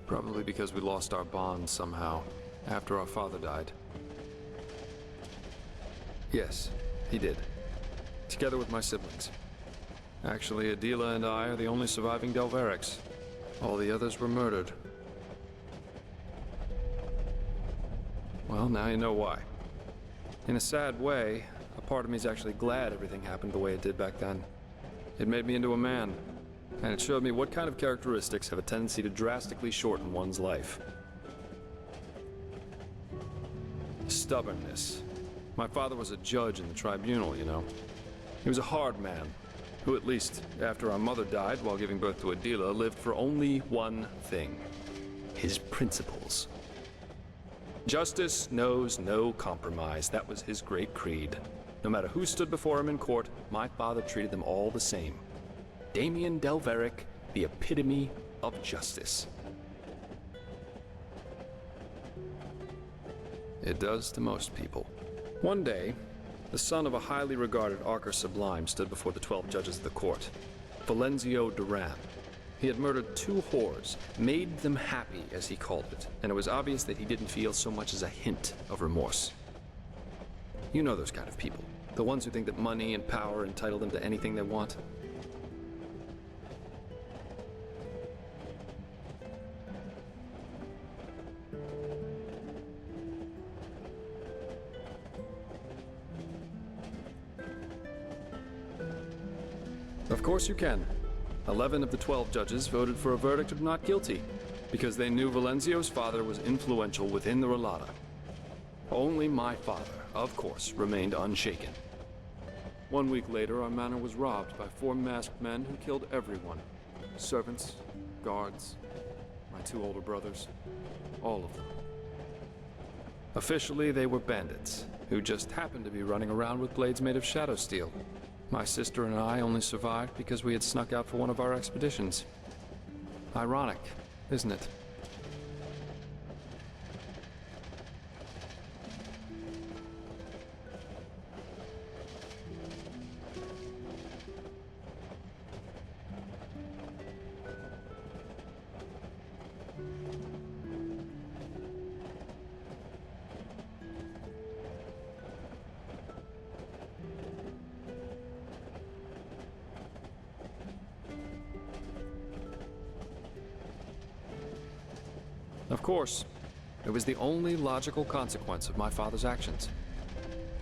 probably because we lost our bond somehow, after our father died. Yes, he did, together with my siblings. Actually, Adila and I are the only surviving Delverics. All the others were murdered. Well, now you know why. In a sad way, a part of me is actually glad everything happened the way it did back then. It made me into a man, and it showed me what kind of characteristics have a tendency to drastically shorten one's life. Stubbornness. My father was a judge in the tribunal, you know. He was a hard man, who at least, after our mother died while giving birth to Adila, lived for only one thing: his principles. Justice knows no compromise. That was his great creed. No matter who stood before him in court, my father treated them all the same. Damien Delveric, the epitome of justice. It does to most people. One day, the son of a highly regarded Archer Sublime stood before the 12 judges of the court. Valenzio Duran. He had murdered 2 whores, made them happy, as he called it, and it was obvious that he didn't feel so much as a hint of remorse. You know those kind of people. The ones who think that money and power entitle them to anything they want. Of course you can. 11 of the 12 judges voted for a verdict of not guilty, because they knew Valenzio's father was influential within the Relata. Only my father, of course, remained unshaken. 1 week later, our manor was robbed by 4 masked men who killed everyone. Servants, guards, my 2 older brothers, all of them. Officially, they were bandits, who just happened to be running around with blades made of shadow steel. My sister and I only survived because we had snuck out for one of our expeditions. Ironic, isn't it? Of course. It was the only logical consequence of my father's actions.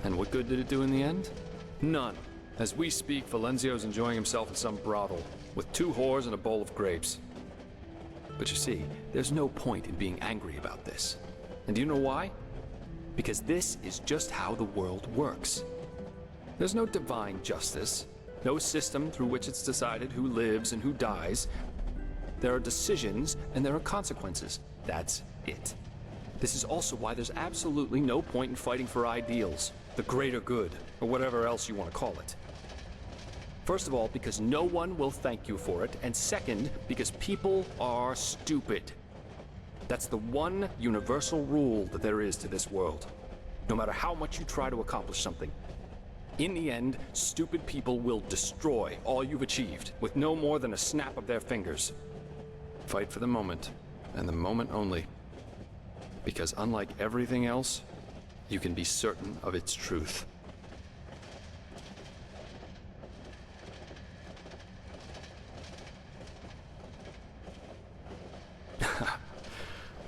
And what good did it do in the end? None. As we speak, Valenzio's enjoying himself in some brothel, with 2 whores and a bowl of grapes. But you see, there's no point in being angry about this. And do you know why? Because this is just how the world works. There's no divine justice, no system through which it's decided who lives and who dies. There are decisions and there are consequences. That's it. This is also why there's absolutely no point in fighting for ideals, the greater good, or whatever else you want to call it. First of all, because no one will thank you for it, and second, because people are stupid. That's the one universal rule that there is to this world. No matter how much you try to accomplish something, in the end, stupid people will destroy all you've achieved with no more than a snap of their fingers. Fight for the moment, and the moment only. Because unlike everything else, you can be certain of its truth.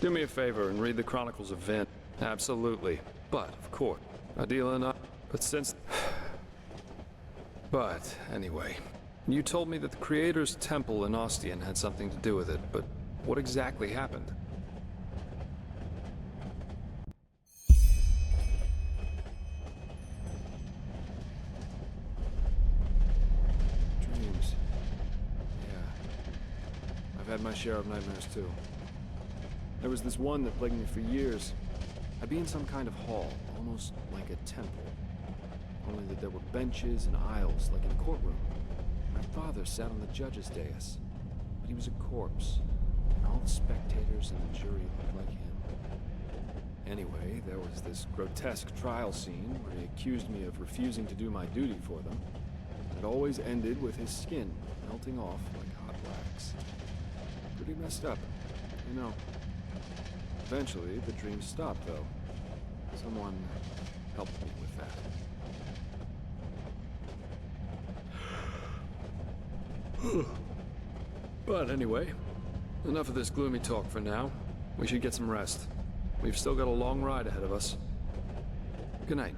Do me a favor and read the Chronicles of Vin. Absolutely. But, of course, Adila and I... But, anyway. You told me that the Creator's Temple in Ostian had something to do with it, but what exactly happened? Dreams. Yeah. I've had my share of nightmares too. There was this one that plagued me for years. I'd be in some kind of hall, almost like a temple. Only that there were benches and aisles, like in a courtroom. My father sat on the judge's dais, but he was a corpse, and all the spectators and the jury looked like him. Anyway, there was this grotesque trial scene where he accused me of refusing to do my duty for them. It always ended with his skin melting off like hot wax. Pretty messed up, you know. Eventually, the dream stopped, though. Someone helped me with that. But anyway, enough of this gloomy talk for now. We should get some rest. We've still got a long ride ahead of us. Good night.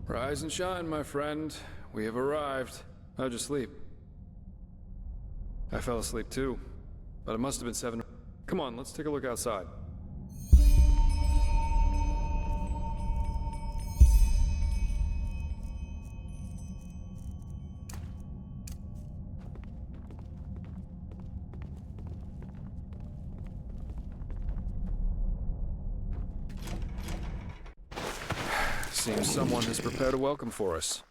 Rise and shine, my friend. We have arrived. How'd you sleep? I fell asleep too, but it must have been 7. Come on, let's take a look outside. Seems someone has prepared a welcome for us.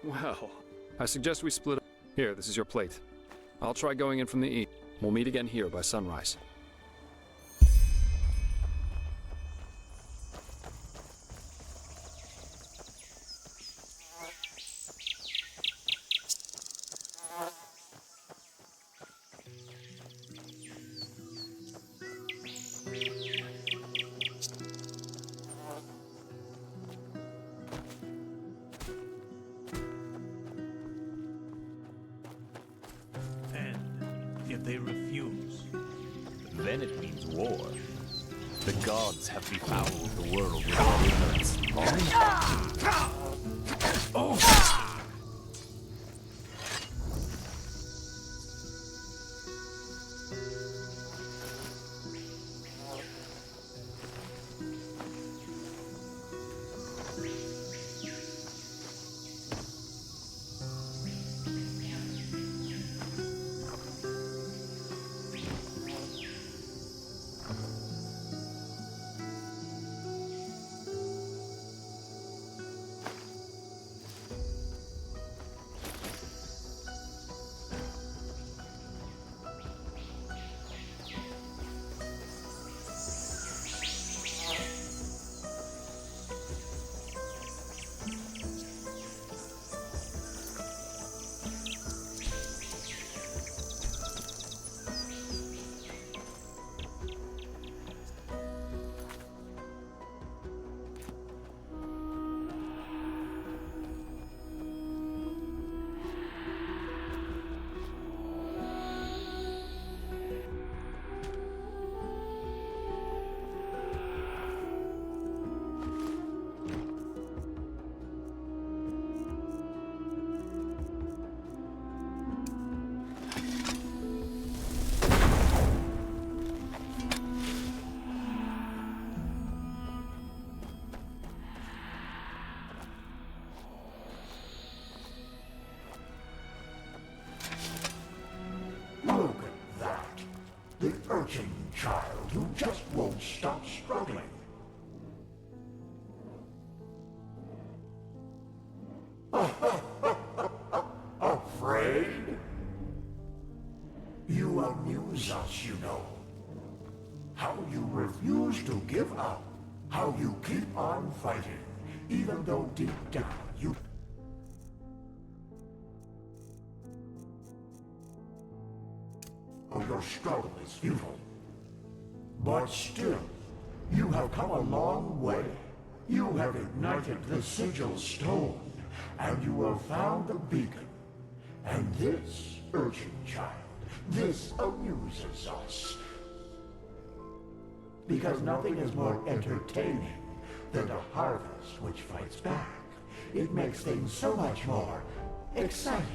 Well, I suggest we split up. Here, this is your plate. I'll try going in from the east. We'll meet again here by sunrise. Yet they refuse. Then it means war. The gods have befouled the world with their ignorance. Look at that. The urchin child who just won't stop struggling. Afraid? You amuse us, you know. How you refuse to give up. How you keep on fighting, even though deep down you... Your struggle is futile. But still, you have come a long way. You have ignited the sigil stone, and you have found the beacon. And this, urchin child, this amuses us. Because nothing is more entertaining than a harvest which fights back. It makes things so much more exciting.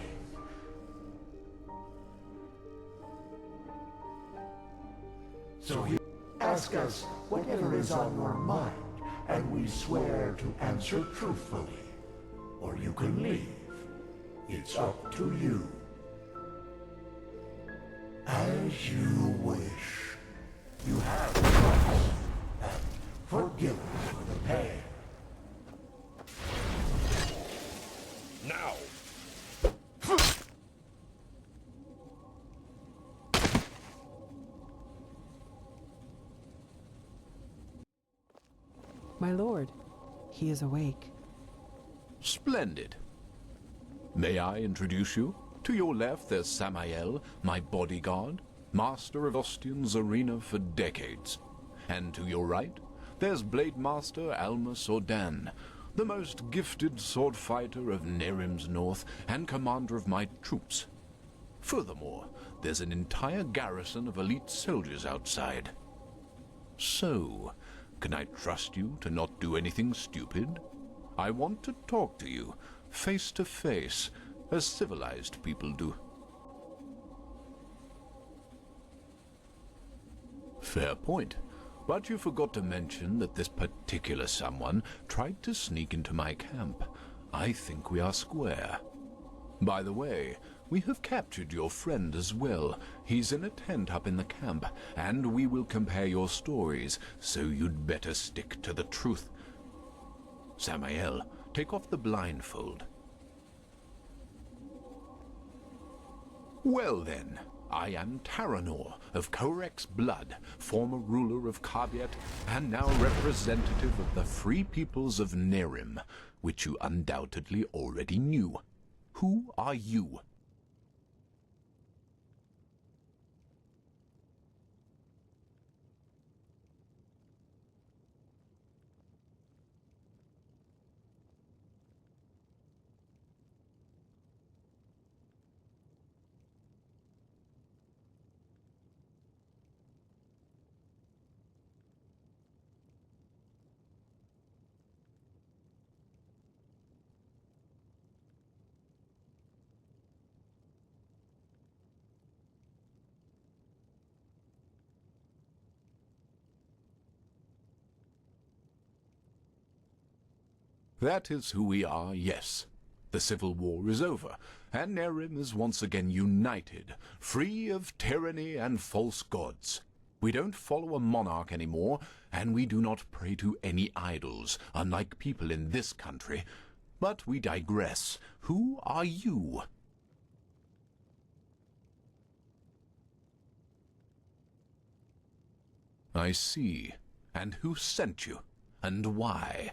So you ask us whatever is on your mind, and we swear to answer truthfully. Or you can leave. It's up to you. As you wish. You have the choice, and forgive me for the pain. Now! My lord, he is awake. Splendid. May I introduce you? To your left, there's Samael, my bodyguard, master of Ostian's arena for decades. And to your right, there's Blade Master Alma Sordan, the most gifted sword fighter of Nerim's north and commander of my troops. Furthermore, there's an entire garrison of elite soldiers outside. So, can I trust you to not do anything stupid? I want to talk to you, face to face, as civilized people do. Fair point. But you forgot to mention that this particular someone tried to sneak into my camp. I think we are square. By the way, we have captured your friend as well. He's in a tent up in the camp, and we will compare your stories, so you'd better stick to the truth. Samael, take off the blindfold. Well then, I am Taranor of Korek's blood, former ruler of Kabiet, and now representative of the free peoples of Nerim, which you undoubtedly already knew. Who are you? That is who we are, yes. The civil war is over, and Nerim is once again united, free of tyranny and false gods. We don't follow a monarch anymore, and we do not pray to any idols, unlike people in this country. But we digress. Who are you? I see. And who sent you? And why?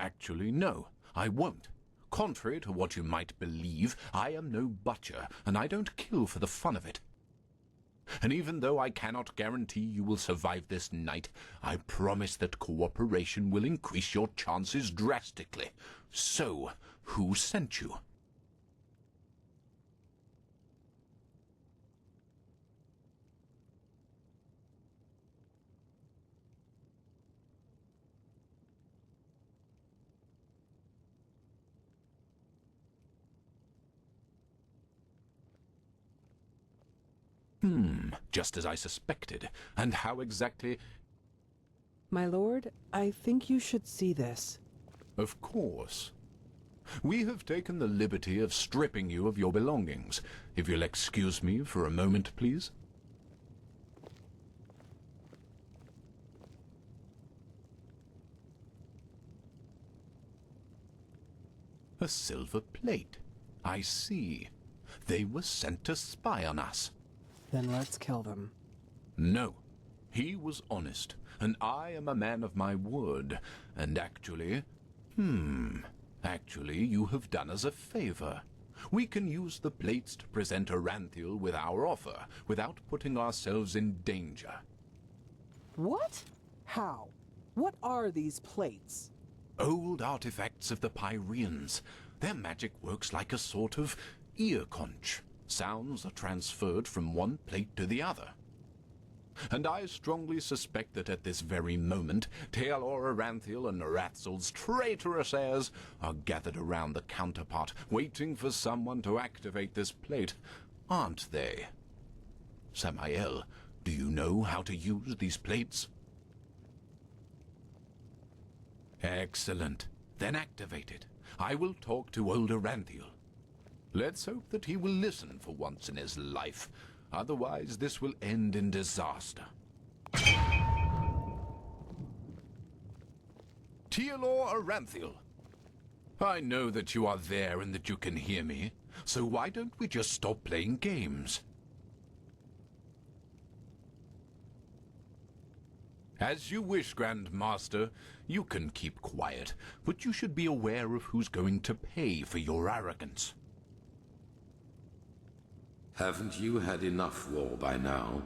Actually, no, I won't. Contrary to what you might believe, I am no butcher, and I don't kill for the fun of it. And even though I cannot guarantee you will survive this night, I promise that cooperation will increase your chances drastically. So, who sent you? Just as I suspected. And how exactly... My lord, I think you should see this. Of course. We have taken the liberty of stripping you of your belongings. If you'll excuse me for a moment, please. A silver plate. I see. They were sent to spy on us. Then let's kill them. No. He was honest, and I am a man of my word. And actually... Actually, you have done us a favor. We can use the plates to present Aranthiel with our offer, without putting ourselves in danger. What? How? What are these plates? Old artifacts of the Pyreans. Their magic works like a sort of ear conch. Sounds are transferred from one plate to the other. And I strongly suspect that at this very moment, Taelor Aranthiel and Noratzel's traitorous heirs are gathered around the counterpart, waiting for someone to activate this plate, aren't they? Samael, do you know how to use these plates? Excellent. Then activate it. I will talk to old Aranthiel. Let's hope that he will listen for once in his life. Otherwise, this will end in disaster. Taelor Aranthiel. I know that you are there and that you can hear me, so why don't we just stop playing games? As you wish, Grand Master. You can keep quiet, but you should be aware of who's going to pay for your arrogance. Haven't you had enough war by now?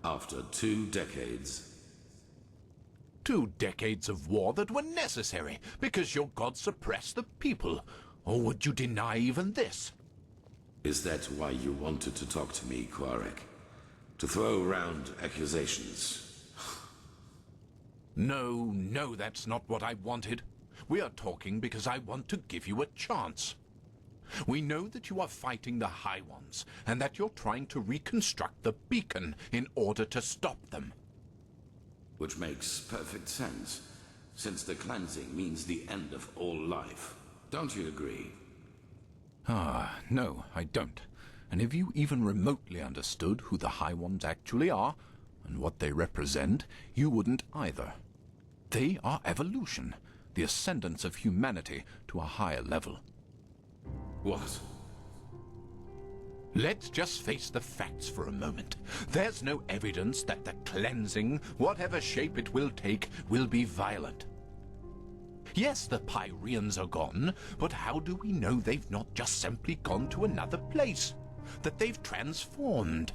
After 2 decades? 2 decades of war that were necessary because your gods suppressed the people. Or would you deny even this? Is that why you wanted to talk to me, Quarek? To throw around accusations? No, that's not what I wanted. We are talking because I want to give you a chance. We know that you are fighting the High Ones, and that you're trying to reconstruct the beacon in order to stop them. Which makes perfect sense, since the cleansing means the end of all life. Don't you agree? No, I don't. And if you even remotely understood who the High Ones actually are, and what they represent, you wouldn't either. They are evolution, the ascendance of humanity to a higher level. What? Let's just face the facts for a moment. There's no evidence that the cleansing, whatever shape it will take, will be violent. Yes, the Pyreans are gone, but how do we know they've not just simply gone to another place? That they've transformed?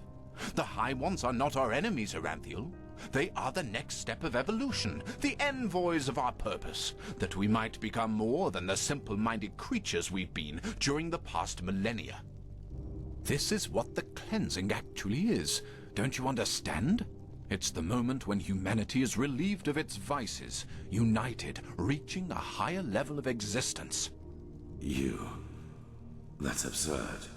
The High Ones are not our enemies, Aranthiel. They are the next step of evolution, the envoys of our purpose, that we might become more than the simple-minded creatures we've been during the past millennia. This is what the cleansing actually is. Don't you understand? It's the moment when humanity is relieved of its vices, united, reaching a higher level of existence. That's absurd.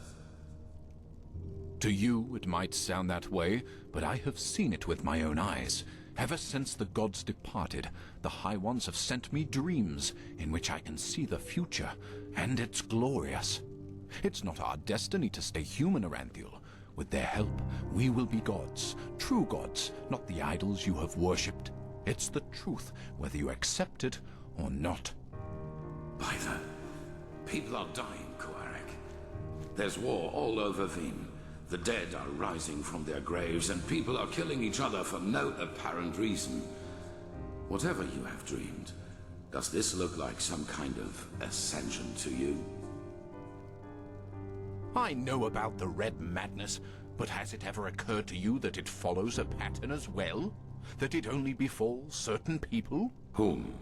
To you, it might sound that way, but I have seen it with my own eyes. Ever since the gods departed, the High Ones have sent me dreams in which I can see the future, and it's glorious. It's not our destiny to stay human, Aranthiel. With their help, we will be gods, true gods, not the idols you have worshipped. It's the truth, whether you accept it or not. By the... people are dying, Quarek. There's war all over Veen. The dead are rising from their graves, and people are killing each other for no apparent reason. Whatever you have dreamed, does this look like some kind of ascension to you? I know about the Red Madness, but has it ever occurred to you that it follows a pattern as well? That it only befalls certain people? Whom?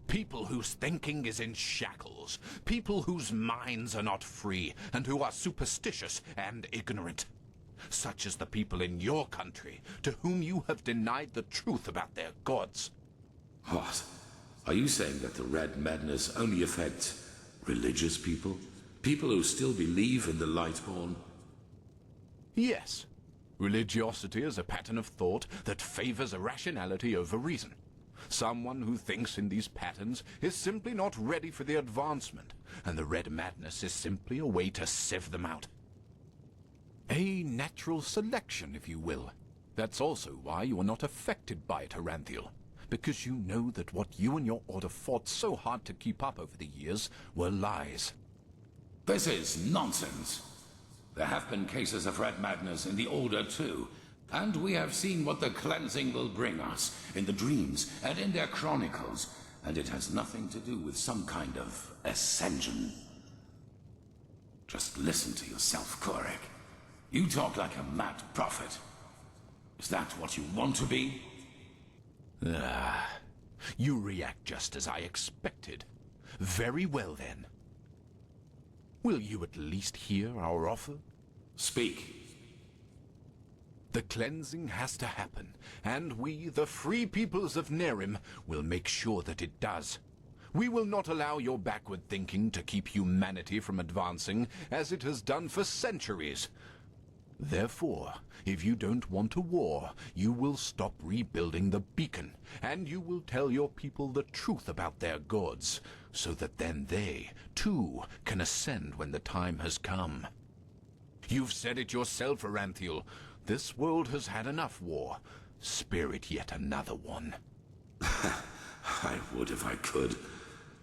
People whose thinking is in shackles. People whose minds are not free, and who are superstitious and ignorant. Such as the people in your country, to whom you have denied the truth about their gods. What? Are you saying that the Red Madness only affects religious people? People who still believe in the Lightborn? Yes. Religiosity is a pattern of thought that favors irrationality over reason. Someone who thinks in these patterns is simply not ready for the advancement, and the Red Madness is simply a way to sieve them out. A natural selection, if you will. That's also why you are not affected by it, Aranthiel, because you know that what you and your order fought so hard to keep up over the years were lies. This is nonsense. There have been cases of Red Madness in the Order too, and we have seen what the cleansing will bring us in the dreams and in their chronicles, and it has nothing to do with some kind of ascension. Just listen to yourself, Quarek. You talk like a mad prophet. Is that what you want to be? You react just as I expected. Very well then. Will you at least hear our offer? Speak. The cleansing has to happen, and we, the free peoples of Nerim, will make sure that it does. We will not allow your backward thinking to keep humanity from advancing, as it has done for centuries. Therefore, if you don't want a war, you will stop rebuilding the beacon, and you will tell your people the truth about their gods, so that then they, too, can ascend when the time has come. You've said it yourself, Aranthiel. This world has had enough war. Spare it yet another one. I would if I could.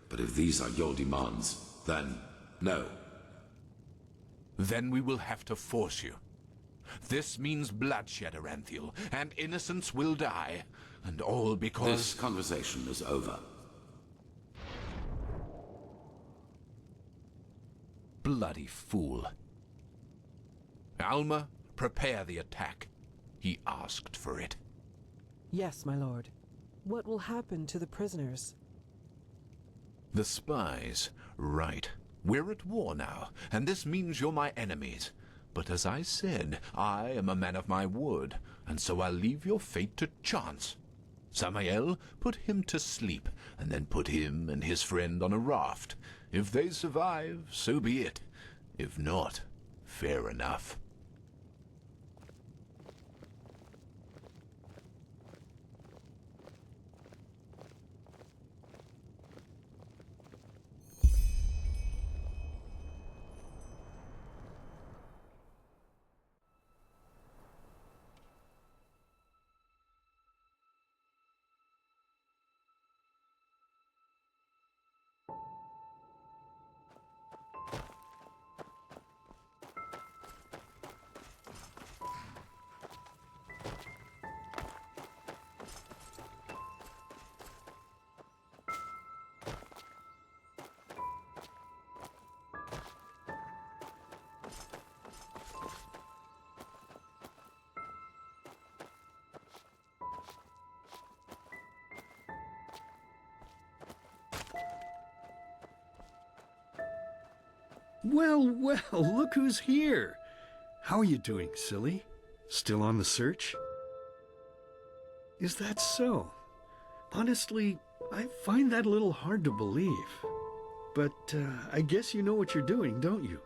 But if these are your demands, then no. Then we will have to force you. This means bloodshed, Aranthiel, and innocents will die. and all because... This conversation is over. Bloody fool. Alma, prepare the attack. He asked for it. Yes, my lord. What will happen to the prisoners? The spies. Right. We're at war now, and this means you're my enemies. But as I said, I am a man of my word, and so I'll leave your fate to chance. Samael, put him to sleep, and then put him and his friend on a raft. If they survive, so be it. If not, fair enough. Well, well, look who's here. How are you doing, silly? Still on the search? Is that so? Honestly, I find that a little hard to believe. But I guess you know what you're doing, don't you?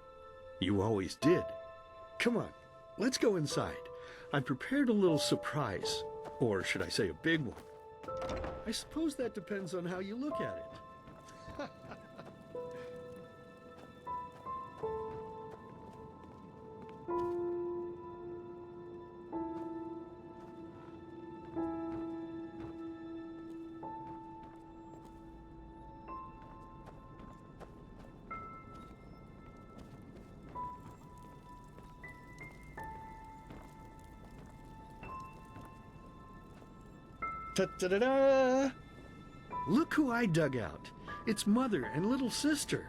You always did. Come on, let's go inside. I prepared a little surprise. Or should I say a big one? I suppose that depends on how you look at it. Ta-da-da-da! Look who I dug out. It's Mother and little sister.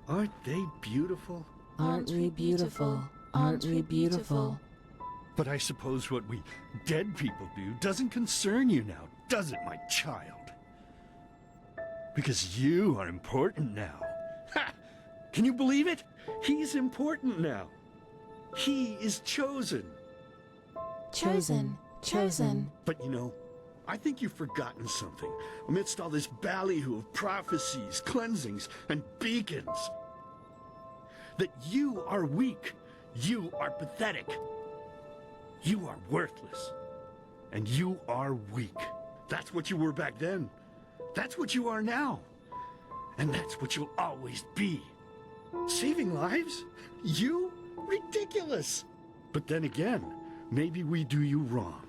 Aren't they beautiful? Aren't we beautiful? Aren't we beautiful? But I suppose what we dead people do doesn't concern you now, does it, my child? Because you are important now. Ha! Can you believe it? He's important now. He is chosen. Chosen. Chosen. But you know, I think you've forgotten something amidst all this ballyhoo of prophecies, cleansings, and beacons. That you are weak. You are pathetic. You are worthless. And you are weak. That's what you were back then. That's what you are now. And that's what you'll always be. Saving lives? You? Ridiculous! But then again, maybe we do you wrong.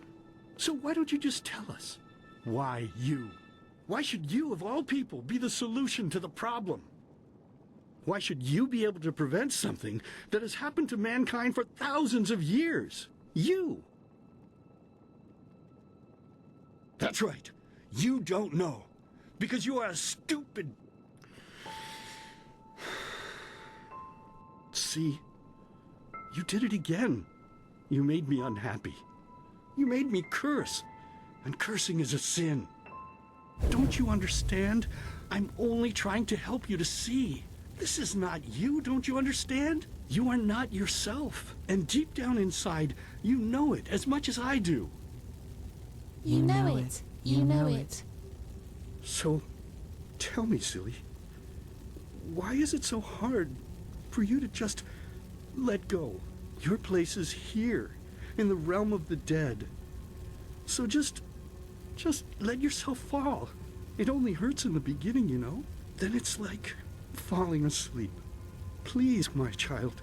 So why don't you just tell us? Why you? Why should you, of all people, be the solution to the problem? Why should you be able to prevent something that has happened to mankind for thousands of years? You! That's right. You don't know. Because you are a stupid... See? You did it again. You made me unhappy. You made me curse. And cursing is a sin. Don't you understand? I'm only trying to help you to see. This is not you, don't you understand? You are not yourself. And deep down inside, you know it as much as I do. You know it. You know it. So, tell me, silly, why is it so hard for you to just let go? Your place is here, in the realm of the dead. So just let yourself fall. It only hurts in the beginning, you know? Then it's like falling asleep. Please, my child,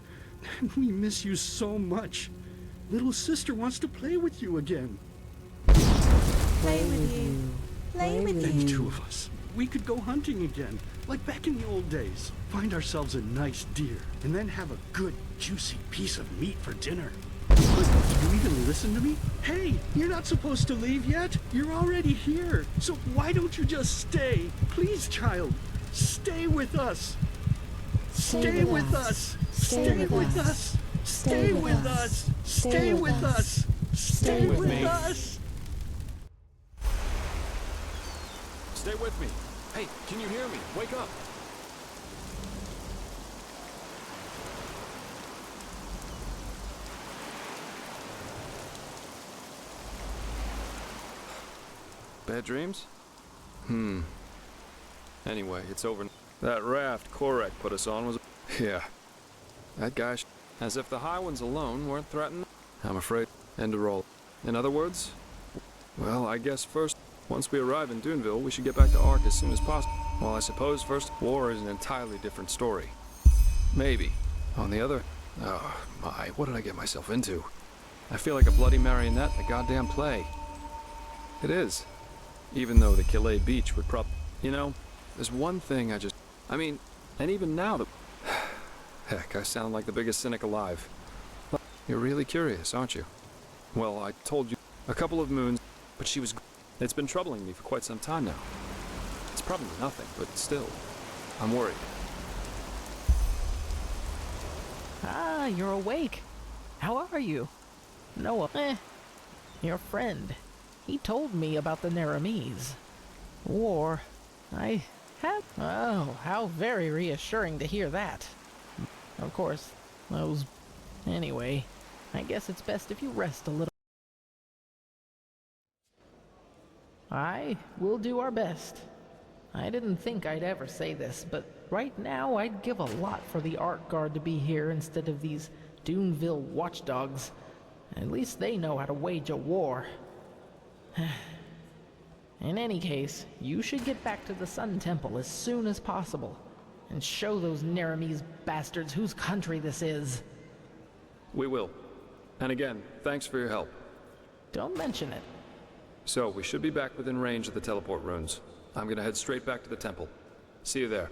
we miss you so much. Little sister wants to play with you again. Play with you. Play with Then you. two of us, we could go hunting again, like back in the old days. Find ourselves a nice deer, and then have a good, juicy piece of meat for dinner. Look, do you even listen to me? Hey, you're not supposed to leave yet. You're already here. So why don't you just stay? Please, child, stay with us. Stay with us. Stay with us. Stay with us. Stay with us. Stay with us. Stay with me. Hey, can you hear me? Wake up. Bad dreams? Anyway, it's over. That raft Korek put us on was... Yeah. That guy... As if the High Ones alone weren't threatened. I'm afraid. ENDERAL. In other words? Well, I guess first, once we arrive in Duneville, we should get back to Ark as soon as possible. Well, I suppose first, war is an entirely different story. Maybe. On the other... Oh, my, what did I get myself into? I feel like a bloody marionette in a goddamn play. It is. Even though the Calais beach would You know, there's one thing I just... I mean, and even now the... Heck, I sound like the biggest cynic alive. You're really curious, aren't you? Well, I told you a couple of moons, but she was... It's been troubling me for quite some time now. It's probably nothing, but still, I'm worried. Ah, you're awake. How are you? Noah, your friend. He told me about the Naramis. War. I have... Oh, how very reassuring to hear that. Of course, those... Anyway, I guess it's best if you rest a little. We'll do our best. I didn't think I'd ever say this, but right now I'd give a lot for the Ark Guard to be here instead of these Duneville watchdogs. At least they know how to wage a war. In any case, you should get back to the Sun Temple as soon as possible, and show those Naramis bastards whose country this is. We will. And again, thanks for your help. Don't mention it. So, we should be back within range of the teleport runes. I'm gonna head straight back to the temple. See you there.